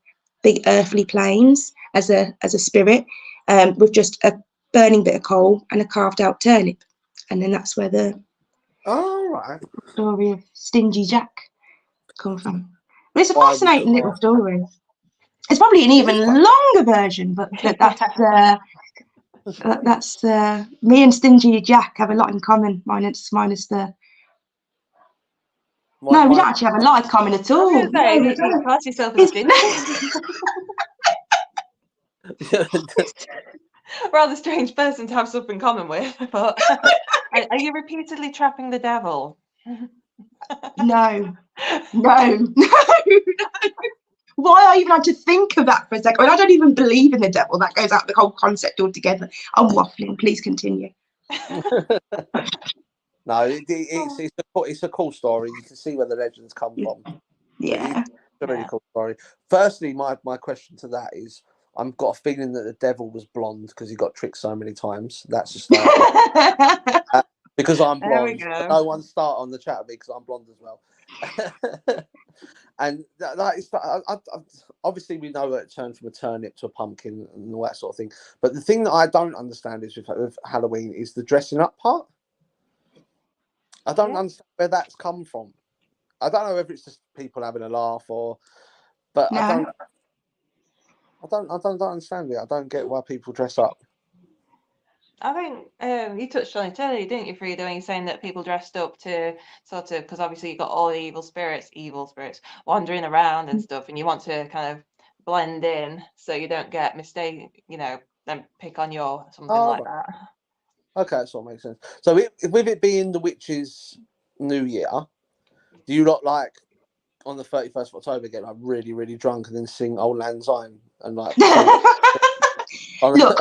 [SPEAKER 4] earthly planes as a spirit with just a burning bit of coal and a carved out turnip, and then that's where the story of Stingy Jack comes from. But it's a fascinating little story. It's probably an even longer version, but that's me and Stingy Jack have a lot in common, minus the. No, we don't actually have a lot in common at all.
[SPEAKER 3] I was going to say, you class yourself as stingy. Rather strange person to have something in common with, but are you repeatedly trapping the devil?
[SPEAKER 4] No. Why I even had to think of that for a second? I mean, I don't even believe in the devil. That goes out the whole concept altogether. I'm waffling. Please continue.
[SPEAKER 2] No, it's a cool story. You can see where the legends come from.
[SPEAKER 4] Yeah,
[SPEAKER 2] it's a really cool story. Firstly, my question to that is, I've got a feeling that the devil was blonde because he got tricked so many times. That's a start. Because I'm blonde. No one start on the chat with me because I'm blonde as well. And that is, obviously we know that it turned from a turnip to a pumpkin and all that sort of thing. But the thing that I don't understand is with Halloween is the dressing up part. I don't understand where that's come from. I don't know if it's just people having a laugh but no. I don't understand it. I don't get why people dress up.
[SPEAKER 3] I think you touched on it earlier, didn't you, Frida, when you're saying that people dressed up to sort of, because obviously you've got all the evil spirits wandering around and stuff, and you want to kind of blend in so you don't get then pick on you or something like that.
[SPEAKER 2] Okay, that sort of makes sense. So with it being the witches' New Year, do you lot on the 31st of October get like really, really drunk and then sing Old Lang Syne and like.
[SPEAKER 4] Look,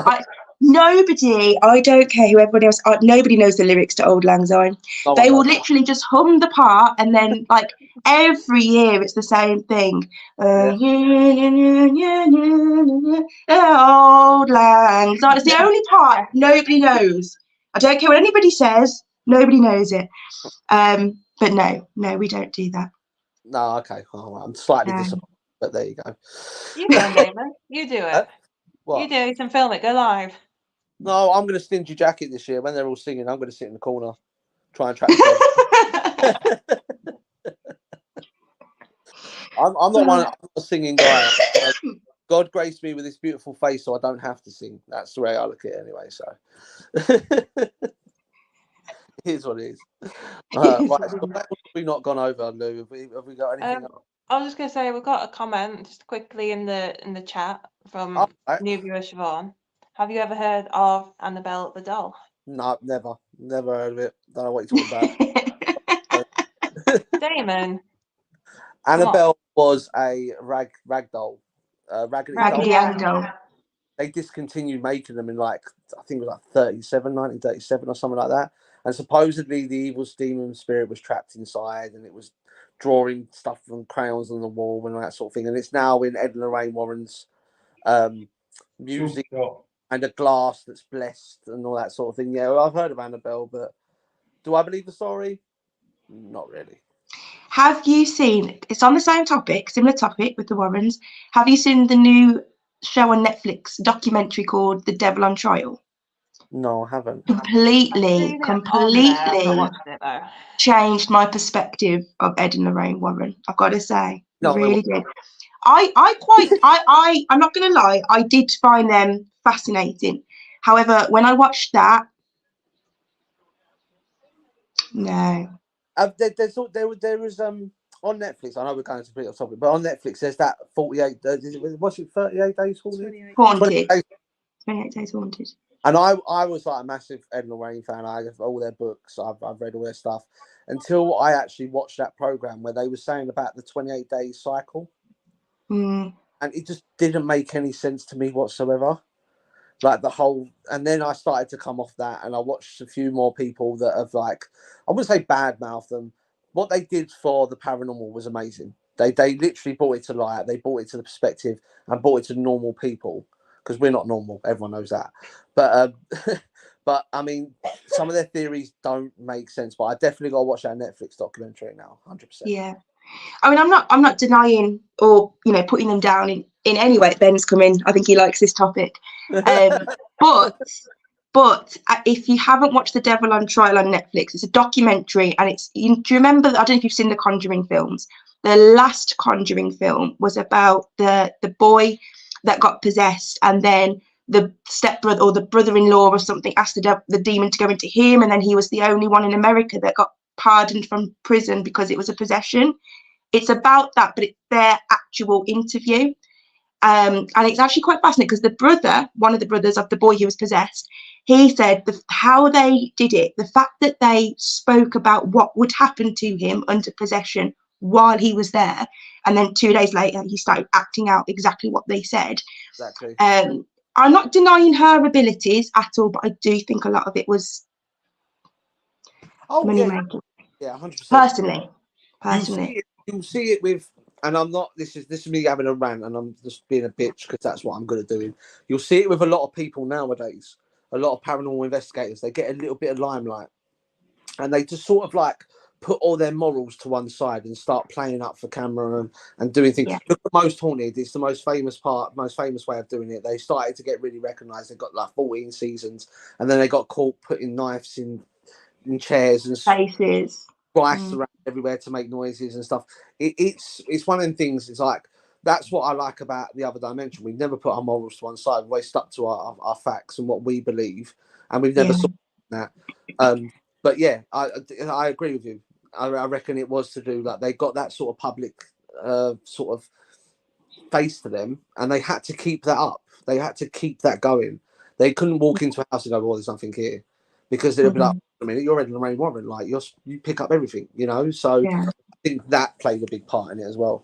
[SPEAKER 4] nobody, I don't care who everybody else, nobody knows the lyrics to Old Lang Syne. They will literally just hum the part, and then like every year it's the same thing. Old Lang Syne. It's the only part nobody knows. I don't care what anybody says, nobody knows it. But no, we don't do that.
[SPEAKER 2] No, okay. Oh, I'm slightly disappointed, but there you go.
[SPEAKER 3] You go on, Damon. You do it.
[SPEAKER 2] What?
[SPEAKER 3] You do it and film it. Go live.
[SPEAKER 2] No, I'm going to stingy jacket this year. When they're all singing, I'm going to sit in the corner, try and track the I'm not a singing guy. God graced me with this beautiful face, so I don't have to sing. That's the way I look at it anyway. So it is what it is. Right, so what have we not gone over, Lou? Have we got anything else?
[SPEAKER 3] I was just going to say, we've got a comment just quickly in the chat from new viewer Siobhan. Have you ever heard of Annabelle the doll?
[SPEAKER 2] No, never heard of it. Don't know what you're talking about.
[SPEAKER 3] Damon.
[SPEAKER 2] Annabelle was a rag doll.
[SPEAKER 4] Raggedy Ann doll.
[SPEAKER 2] They discontinued making them in I think it was 1937 or something like that. And supposedly the evil demon spirit was trapped inside, and it was drawing stuff from crayons on the wall and that sort of thing. And it's now in Ed and Lorraine Warren's music and a glass that's blessed and all that sort of thing. Yeah, well, I've heard of Annabelle, but do I believe the story? Not really.
[SPEAKER 4] Have you seen, it's on the same topic, similar topic with the Warrens. Have you seen the new show on Netflix, documentary called The Devil on Trial?
[SPEAKER 2] No, I haven't.
[SPEAKER 4] Completely changed my perspective of Ed and Lorraine Warren. I've got to say, really did. I'm not going to lie, I did find them fascinating. However, when I watched that, no.
[SPEAKER 2] There was on Netflix. I know we're going to pretty off topic, but on Netflix there's that 48. What's it? 38 days haunted.
[SPEAKER 4] 28 Days Haunted.
[SPEAKER 2] And I was like a massive Ed and Lorraine fan. I have all their books. I've read all their stuff until I actually watched that program where they were saying about the 28 days cycle, and it just didn't make any sense to me whatsoever. Like the whole, and then I started to come off that, and I watched a few more people that have I wouldn't say badmouth them. What they did for the paranormal was amazing. They literally brought it to light. They brought it to the perspective and brought it to normal people, because we're not normal. Everyone knows that. But but I mean, some of their theories don't make sense. But I definitely got to watch that Netflix documentary now, 100%. Yeah.
[SPEAKER 4] I mean, I'm not denying or putting them down in any way. Ben's come in. I think he likes this topic. But if you haven't watched The Devil on Trial on Netflix, it's a documentary, and do you remember? I don't know if you've seen the Conjuring films. The last Conjuring film was about the boy that got possessed, and then the stepbrother or the brother-in-law or something asked the demon to go into him, and then he was the only one in America that got pardoned from prison because it was a possession. It's about that, but it's their actual interview. And it's actually quite fascinating because one of the brothers of the boy who was possessed, he said how they did it, the fact that they spoke about what would happen to him under possession while he was there, and then 2 days later he started acting out exactly what they said.
[SPEAKER 2] Exactly.
[SPEAKER 4] I'm not denying her abilities at all, but I do think a lot of it was money making.
[SPEAKER 2] Yeah, 100%.
[SPEAKER 4] Personally.
[SPEAKER 2] You'll see it with, and I'm not. This is me having a rant, and I'm just being a bitch because that's what I'm good at doing. You'll see it with a lot of people nowadays. A lot of paranormal investigators. They get a little bit of limelight, and they just sort of put all their morals to one side and start playing up for camera and doing things. Yeah. Look at Most Haunted. It's the most famous way of doing it. They started to get really recognised. They got 14 seasons, and then they got caught putting knives in chairs and
[SPEAKER 4] faces.
[SPEAKER 2] Rice around everywhere to make noises and stuff. It's one of them things. It's that's what I like about the other dimension. We've never put our morals to one side. We've always stuck to our facts and what we believe, and we've never saw that. But yeah, I agree with you. I reckon it was to do they got that sort of public sort of face to them, and they had to keep that up. They had to keep that going. They couldn't walk into a house and go, "Oh, there's nothing here," because they'd be like, "I mean, you're Ed and Lorraine Warren, you pick up everything, So I think that played a big part in it as well.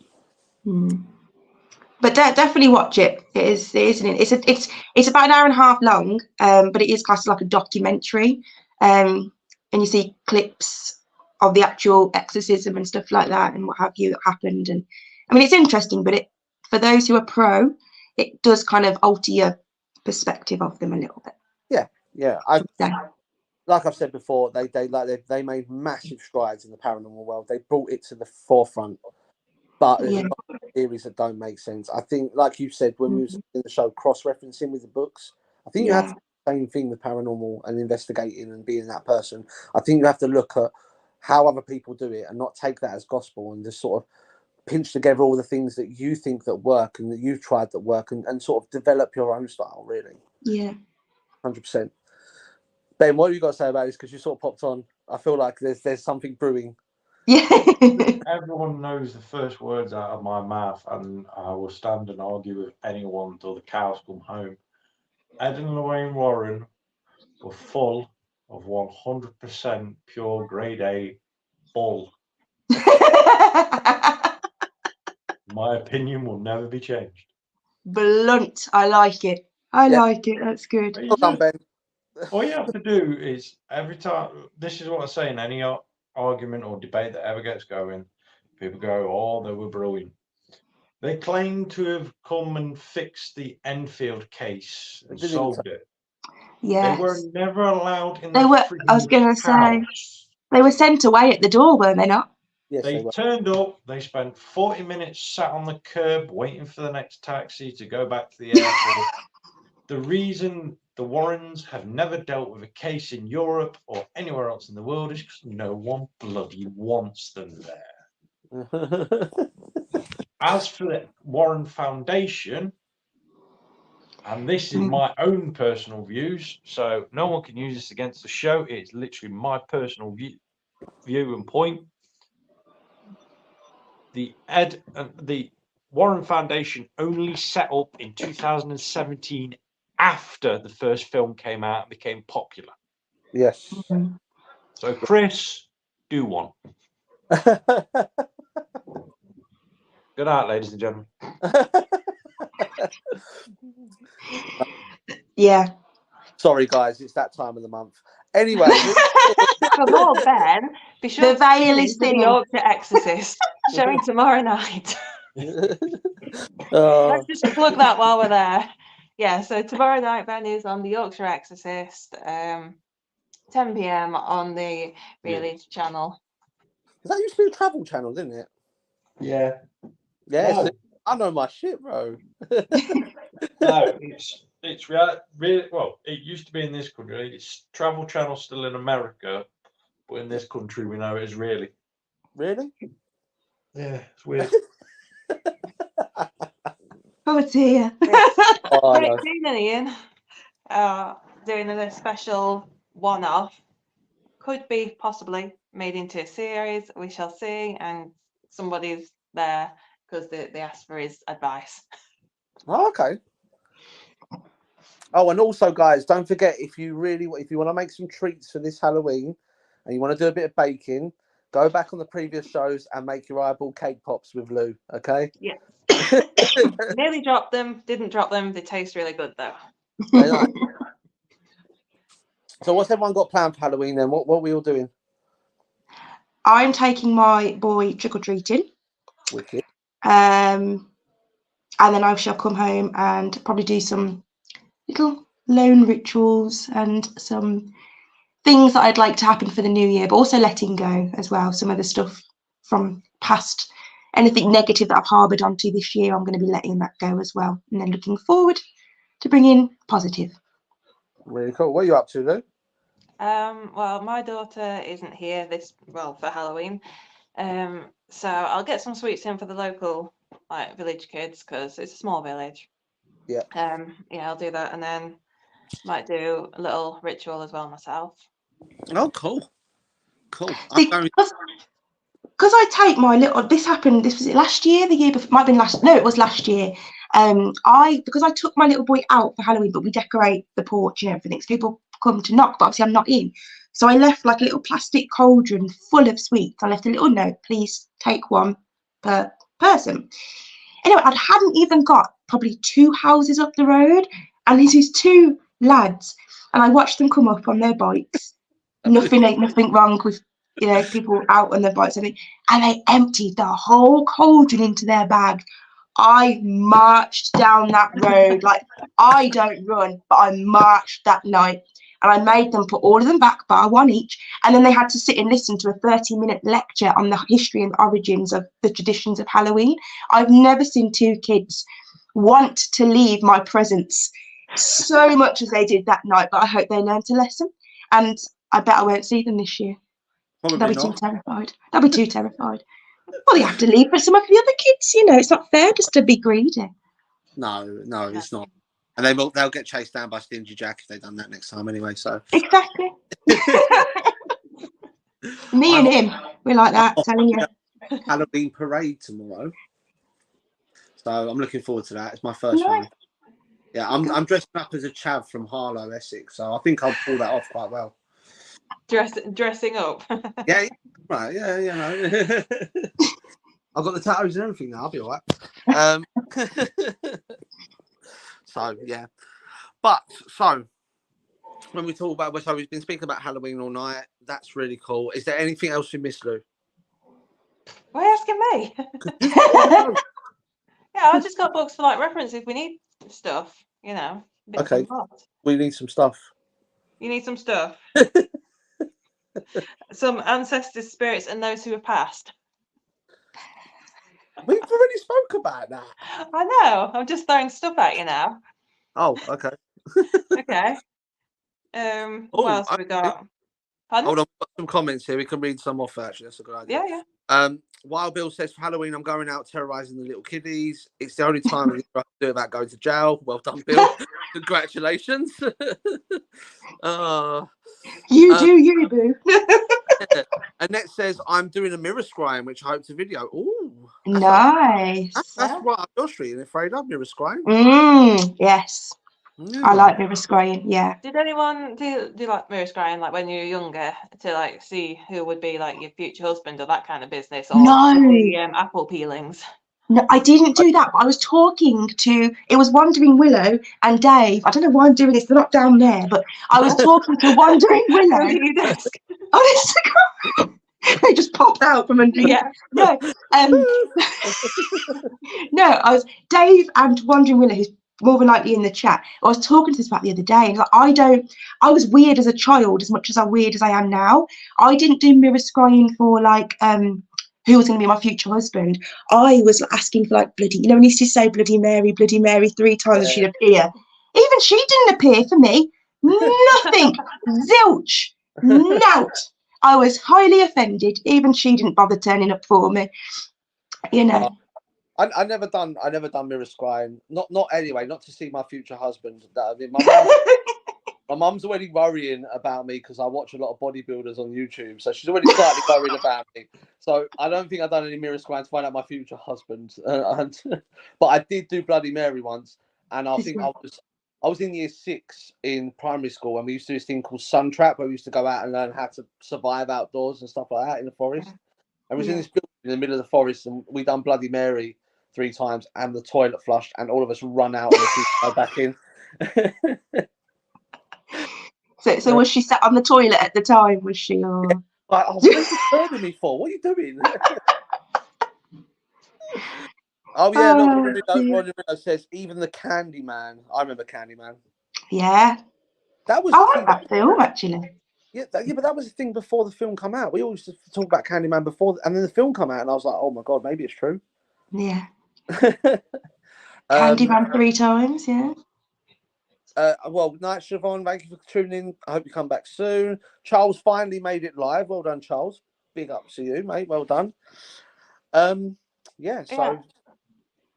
[SPEAKER 4] But definitely watch it. It's about an hour and a half long, but it is classed like a documentary, and you see clips of the actual exorcism and stuff like that and what have you that happened. And I mean, it's interesting, but for those who are pro, it does kind of alter your perspective of them a little bit.
[SPEAKER 2] Yeah. Like I've said before, they made massive strides in the paranormal world. They brought it to the forefront. But there's a lot of theories that don't make sense. I think, like you said, when we was in the show, cross-referencing with the books, I think you have to do the same thing with paranormal and investigating and being that person. I think you have to look at how other people do it and not take that as gospel and just sort of pinch together all the things that you think that work and that you've tried that work and sort of develop your own style, really.
[SPEAKER 4] Yeah.
[SPEAKER 2] 100%. Ben, what have you got to say about this? Because you sort of popped on. I feel like there's something brewing.
[SPEAKER 4] Yeah.
[SPEAKER 5] Everyone knows the first words out of my mouth, and I will stand and argue with anyone until the cows come home. Ed and Lorraine Warren were full of 100% pure grade A bull. My opinion will never be changed.
[SPEAKER 4] Blunt. I like it. I like it. That's good.
[SPEAKER 2] Well done, Ben.
[SPEAKER 5] All you have to do is every time, this is what I say in any argument or debate that ever gets going, people go, oh, they were brilliant. They claim to have come and fixed the Enfield case and solved it.
[SPEAKER 4] Yes.
[SPEAKER 5] They were never allowed in
[SPEAKER 4] They
[SPEAKER 5] the
[SPEAKER 4] were, I was going to say, they were sent away at the door, were they not?
[SPEAKER 2] Yes,
[SPEAKER 5] they turned up, they spent 40 minutes sat on the curb waiting for the next taxi to go back to the airport. The reason the Warrens have never dealt with a case in Europe or anywhere else in the world is because no one bloody wants them there. As for the Warren Foundation, and this is my own personal views, so no one can use this against the show. It's literally my personal view and point. The Warren Foundation only set up in 2017 after the first film came out and became popular.
[SPEAKER 2] Yes.
[SPEAKER 5] So, Chris, do one. Good night, ladies and gentlemen.
[SPEAKER 4] Yeah.
[SPEAKER 2] Sorry, guys, it's that time of the month. Anyway.
[SPEAKER 3] For more Ben, be sure
[SPEAKER 4] The veil is
[SPEAKER 3] to the
[SPEAKER 4] thinning.
[SPEAKER 3] Yorkshire Exorcist showing tomorrow night. Let's just plug that while we're there. Yeah, so tomorrow night Ben is on the Yorkshire Exorcist, 10 p.m. on the Reality Channel.
[SPEAKER 2] That used to be a travel channel, didn't it?
[SPEAKER 5] Yeah.
[SPEAKER 2] Yeah,
[SPEAKER 5] No.
[SPEAKER 2] so I know my shit, bro.
[SPEAKER 5] No, it's really well. It used to be in this country. It's Travel Channel still in America, but in this country we know it as Really.
[SPEAKER 2] Really?
[SPEAKER 5] Yeah, it's weird.
[SPEAKER 4] Oh dear.
[SPEAKER 2] Oh,
[SPEAKER 3] Great
[SPEAKER 2] no.
[SPEAKER 3] seeing Ian. Doing a special one-off. Could be possibly made into a series. We shall see. And somebody's there because they asked for his advice.
[SPEAKER 2] Oh, okay. Oh, and also, guys, don't forget if you want to make some treats for this Halloween and you want to do a bit of baking, go back on the previous shows and make your eyeball cake pops with Lou. Okay?
[SPEAKER 3] Yeah. Nearly dropped them. Didn't drop them. They taste really good though.
[SPEAKER 2] So, what's everyone got planned for Halloween then? What are we all doing?
[SPEAKER 4] I'm taking my boy trick-or-treating.
[SPEAKER 2] Wicked.
[SPEAKER 4] And then I shall come home and probably do some little lone rituals and some things that I'd like to happen for the new year, but also letting go as well. Some of the stuff from past, anything negative that I've harboured onto this year, I'm going to be letting that go as well. And then looking forward to bringing positive.
[SPEAKER 2] Really cool. What are you up to, Lou?
[SPEAKER 3] Well, my daughter isn't here for Halloween. So I'll get some sweets in for the local village kids because it's a small village.
[SPEAKER 2] Yeah.
[SPEAKER 3] Yeah, I'll do that, and then might do a little ritual as well myself.
[SPEAKER 2] Oh, cool. Cool.
[SPEAKER 4] Because I take my little. This was it last year, the year before. Might have been last. No, it was last year. Because I took my little boy out for Halloween, but we decorate the porch and everything, so people come to knock. But obviously, I'm not in. So I left like a little plastic cauldron full of sweets. I left a little note, please take one per person. Anyway, I hadn't even got probably 2 houses up the road, and there's these 2 lads, and I watched them come up on their bikes. Nothing wrong with, you know, people out on their bikes, and they emptied the whole cauldron into their bag. I marched down that road like I don't run, but I marched that night, and I made them put all of them back, bar one each, and then they had to sit and listen to a 30-minute lecture on the history and origins of the traditions of Halloween. I've never seen 2 kids want to leave my presence so much as they did that night, but I hope they learned a lesson, and I bet I won't see them this year.
[SPEAKER 2] Probably
[SPEAKER 4] They'll be
[SPEAKER 2] not.
[SPEAKER 4] too terrified. They'll be too terrified. Well, they have to leave for some of the other kids, you know. It's not fair just to be greedy.
[SPEAKER 2] No, it's not. And they'll get chased down by Stingy Jack if they've done that next time anyway. So
[SPEAKER 4] Exactly. Me and him, we're like that, telling you.
[SPEAKER 2] Halloween parade tomorrow, so I'm looking forward to that. It's my first one. Yeah, I'm dressing up as a chav from Harlow, Essex, so I think I'll pull that off quite well.
[SPEAKER 3] Dressing up.
[SPEAKER 2] Yeah, right. Yeah, you know. I've got the tattoos and everything now. I'll be all right. So yeah, but so when we talk about, so we've been speaking about Halloween all night. That's really cool. Is there anything else you missed, Lou?
[SPEAKER 3] Why are you asking me? Yeah, I just got books for like reference if we need stuff, you know.
[SPEAKER 2] Okay, we need some stuff.
[SPEAKER 3] You need some stuff. Some ancestors' spirits and those who have passed.
[SPEAKER 2] We've already spoke about that.
[SPEAKER 3] I know. I'm just throwing stuff at you now.
[SPEAKER 2] Oh, okay.
[SPEAKER 3] Okay. What else have we got? Pardon?
[SPEAKER 2] Hold on, we've got some comments here. We can read some off actually. That's a good idea.
[SPEAKER 3] Yeah.
[SPEAKER 2] Wild Bill says, for Halloween, I'm going out terrorising the little kiddies. It's the only time I can do it without going to jail. Well done, Bill. Congratulations.
[SPEAKER 4] You do, you boo.
[SPEAKER 2] Annette says, I'm doing a mirror scrying, which I hope to video. Ooh.
[SPEAKER 4] Nice.
[SPEAKER 2] That's right up your street, and afraid of mirror scrying.
[SPEAKER 4] Yes.
[SPEAKER 2] Yeah.
[SPEAKER 4] I like mirror scrying, yeah.
[SPEAKER 3] Did anyone do like mirror scrying like when you were younger to like see who would be like your future husband or that kind of business, or the apple peelings?
[SPEAKER 4] No, I didn't do that, but I was talking to, it was Wandering Willow and Dave. I don't know why I'm doing this, they're not down there, but I was talking to Wandering Willow.
[SPEAKER 3] Under your desk.
[SPEAKER 4] Oh, they just popped out from under.
[SPEAKER 3] Yeah.
[SPEAKER 4] No, no, I was Dave and Wandering Willow, who's more than likely in the chat. I was talking to this about the other day, and like, I was weird as a child as much as I'm weird as I am now. I didn't do mirror scrying for like who was going to be my future husband. I was asking for like bloody, you know, when he used to say Bloody Mary 3 times and she'd appear. Even she didn't appear for me. Nothing. Zilch. Nout. I was highly offended. Even she didn't bother turning up for me. You know.
[SPEAKER 2] I never done mirror scrying. Not anyway. Not to see my future husband. I mean, my mum's already worrying about me because I watch a lot of bodybuilders on YouTube, so she's already slightly worried about me. So I don't think I've done any mirror scrying to find out my future husband. But I did do Bloody Mary once, and I think I was in year 6 in primary school, and we used to do this thing called Sun Trap, where we used to go out and learn how to survive outdoors and stuff like that in the forest. And we was in this building in the middle of the forest, and we done Bloody Mary 3 times, and the toilet flushed, and all of us run out and go back in.
[SPEAKER 4] So was she sat on the toilet at the time? Was she? Or...
[SPEAKER 2] Yeah. Like, oh, what are you disturbing me for? What are you doing? Oh yeah, Ronnie says even the Candyman. I remember Candyman.
[SPEAKER 4] Yeah,
[SPEAKER 2] that was.
[SPEAKER 4] I like that film actually.
[SPEAKER 2] Yeah, but that was the thing before the film come out. We always talk about Candyman before, and then the film come out, and I was like, oh my god, maybe it's true.
[SPEAKER 4] Yeah. Candyman 3 times, yeah.
[SPEAKER 2] Well, Night Siobhan, thank you for tuning in. I hope you come back soon. Charles finally made it live. Well done, Charles. Big up to you, mate. Well done. Yeah, so.
[SPEAKER 3] Yeah.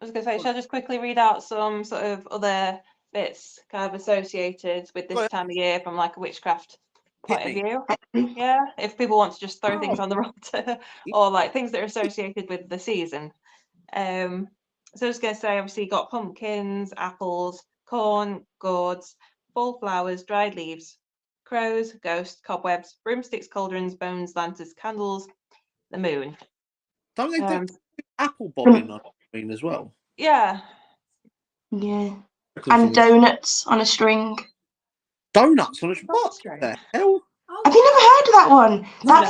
[SPEAKER 3] I was going to say, shall I just quickly read out some sort of other bits kind of associated with this time of year from like a witchcraft point of view? Yeah, if people want to just throw things on the roster or like things that are associated with the season. So I was going to say, obviously, you got pumpkins, apples, corn, gourds, fall flowers, dried leaves, crows, ghosts, cobwebs, broomsticks, cauldrons, bones, lanterns, candles, the moon.
[SPEAKER 2] Don't they
[SPEAKER 3] Um,
[SPEAKER 2] do apple bobbing on Halloween as well?
[SPEAKER 3] Yeah.
[SPEAKER 4] Yeah. And donuts on a string.
[SPEAKER 2] Donuts on a
[SPEAKER 3] That's
[SPEAKER 2] what
[SPEAKER 3] strange.
[SPEAKER 2] the hell?
[SPEAKER 4] Have you never heard of that one?
[SPEAKER 3] No.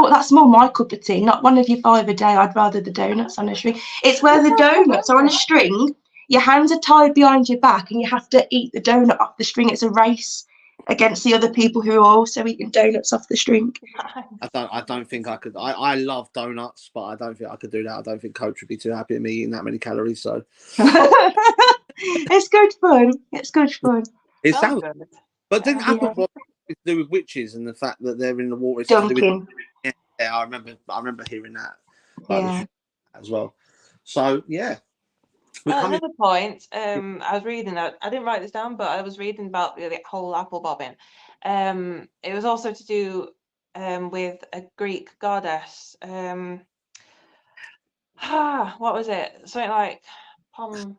[SPEAKER 4] That's more my cup of tea. Not one of your 5 a day. I'd rather the donuts on a string. It's where the donuts are on a string. Your hands are tied behind your back, and you have to eat the donut off the string. It's a race against the other people who are also eating donuts off the string.
[SPEAKER 2] I don't think I could. I love donuts, but I don't think I could do that. I don't think Coach would be too happy with me eating that many calories. So
[SPEAKER 4] It's good fun. It's good fun.
[SPEAKER 2] it sounds
[SPEAKER 3] good.
[SPEAKER 2] But then
[SPEAKER 3] Yeah.
[SPEAKER 2] apple bobbing is to do with witches and the fact that they're in the water. It's to do with,
[SPEAKER 4] Dunking.
[SPEAKER 2] yeah, I remember hearing that.
[SPEAKER 4] Yeah.
[SPEAKER 2] As well. So yeah.
[SPEAKER 3] Another point, I was reading that, I didn't write this down, but I was reading about the whole apple bobbing. It was also to do with a Greek goddess. What was it? Something like Pom.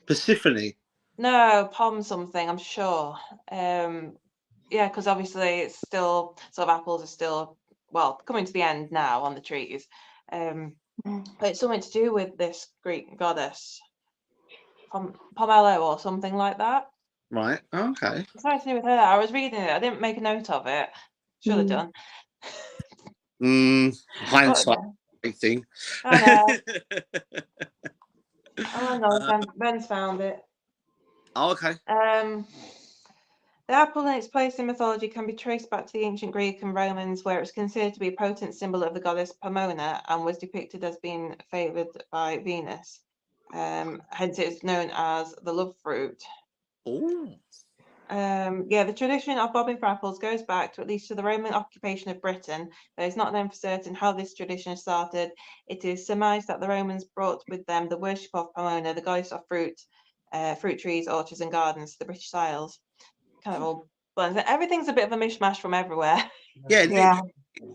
[SPEAKER 2] Persephone.
[SPEAKER 3] No, Pom something, I'm sure. Yeah, because obviously it's still sort of apples are still, well, coming to the end now on the trees. But it's something to do with this Greek goddess. Pomelo or something like that.
[SPEAKER 2] Right. Okay.
[SPEAKER 3] It's something to do with her. I was reading it. I didn't make a note of it. Should have done.
[SPEAKER 2] Hindsight, big thing.
[SPEAKER 3] I know. Oh no, Ben's found it.
[SPEAKER 2] Oh, okay.
[SPEAKER 3] The apple and its place in mythology can be traced back to the ancient Greek and Romans, where it was considered to be a potent symbol of the goddess Pomona and was depicted as being favoured by Venus. Hence, it's known as the love fruit.
[SPEAKER 2] Oh.
[SPEAKER 3] Yeah, the tradition of bobbing for apples goes back to at least to the Roman occupation of Britain, but it's not known for certain how this tradition started. It is surmised that the Romans brought with them the worship of Pomona, the goddess of fruit trees, orchards, and gardens to the British Isles. Kind of all blends. Everything's a bit of a mishmash from everywhere.
[SPEAKER 2] Yeah.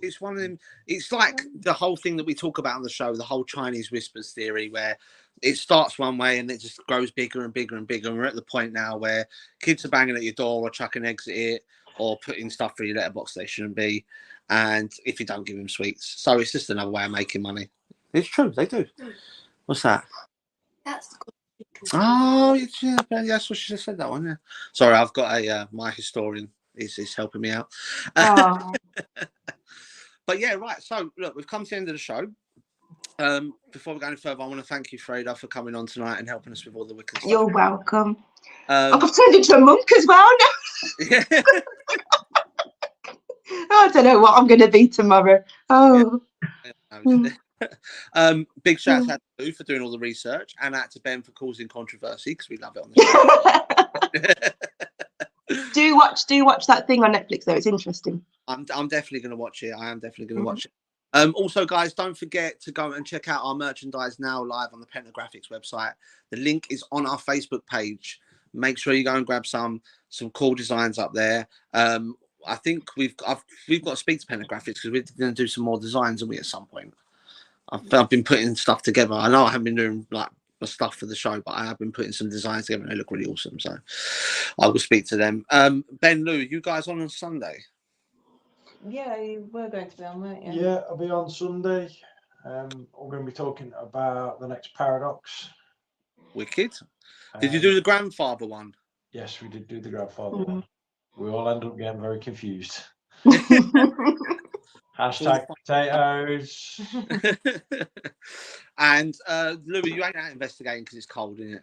[SPEAKER 2] It's one of them. It's like the whole thing that we talk about on the show, the whole Chinese whispers theory, where it starts one way and it just grows bigger and bigger and bigger. And we're at the point now where kids are banging at your door or chucking eggs at it or putting stuff through your letterbox they shouldn't be. And if you don't give them sweets, so it's just another way of making money. It's true, they do. What's that?
[SPEAKER 6] That's good.
[SPEAKER 2] Oh, yeah, that's what she just said. That one. Yeah. Sorry, I've got a my historian is helping me out. But yeah, right. So look, we've come to the end of the show. Before we go any further, I want to thank you, Freda, for coming on tonight and helping us with all the wicked stuff.
[SPEAKER 4] You're welcome. I've turned into a monk as well now.
[SPEAKER 2] Yeah.
[SPEAKER 4] I don't know what I'm going to be tomorrow. Oh.
[SPEAKER 2] Big shout out to you for doing all the research, and out to Ben for causing controversy because we love it on the show.
[SPEAKER 4] Do watch that thing on Netflix though. It's interesting.
[SPEAKER 2] I'm definitely going to watch it. I am definitely going to watch it. Also, guys, don't forget to go and check out our merchandise now live on the Pentagraphics website. The link is on our Facebook page. Make sure you go and grab some cool designs up there. I think we've got to speak to Pentagraphics because we're going to do some more designs, and we at some point. I've been putting stuff together. I know I haven't been doing like the stuff for the show, but I have been putting some designs together and they look really awesome. So I will speak to them. Ben, Lou, you guys on Sunday?
[SPEAKER 3] Yeah, you were going to be on, weren't you?
[SPEAKER 5] Yeah, I'll be on Sunday. We're going to be talking about the next Paradox.
[SPEAKER 2] Wicked. Did you do the grandfather one?
[SPEAKER 5] Yes, we did do the grandfather one. We all ended up getting very confused. Hashtag potatoes.
[SPEAKER 2] And Louis, you ain't out investigating because it's cold, isn't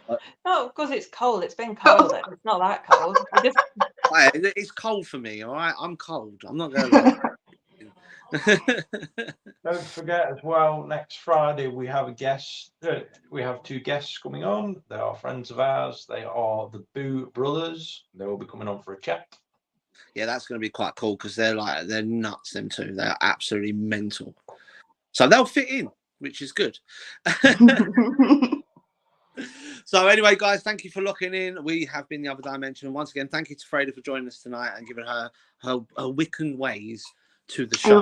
[SPEAKER 2] it?
[SPEAKER 3] No, because it's cold. It's been cold. It's not that cold.
[SPEAKER 2] It's cold for me, all right? I'm cold. I'm not going to lie.
[SPEAKER 5] Don't forget as well, next Friday we have a guest. We have 2 guests coming on. They are friends of ours. They are the Boo Brothers. They will be coming on for a chat.
[SPEAKER 2] Yeah, that's going to be quite cool because they're nuts, them two. They're absolutely mental. So they'll fit in, which is good. So anyway, guys, thank you for locking in. We have been The Other Dimension. And once again, thank you to Freda for joining us tonight and giving her Wiccan ways to the show.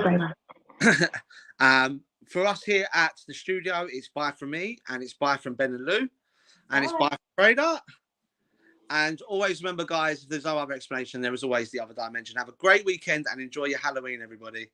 [SPEAKER 2] For us here at the studio, it's bye from me, and it's bye from Ben and Lou, and it's bye from Freda. And always remember, guys, if there's no other explanation, there is always the other dimension. Have a great weekend and enjoy your Halloween, everybody.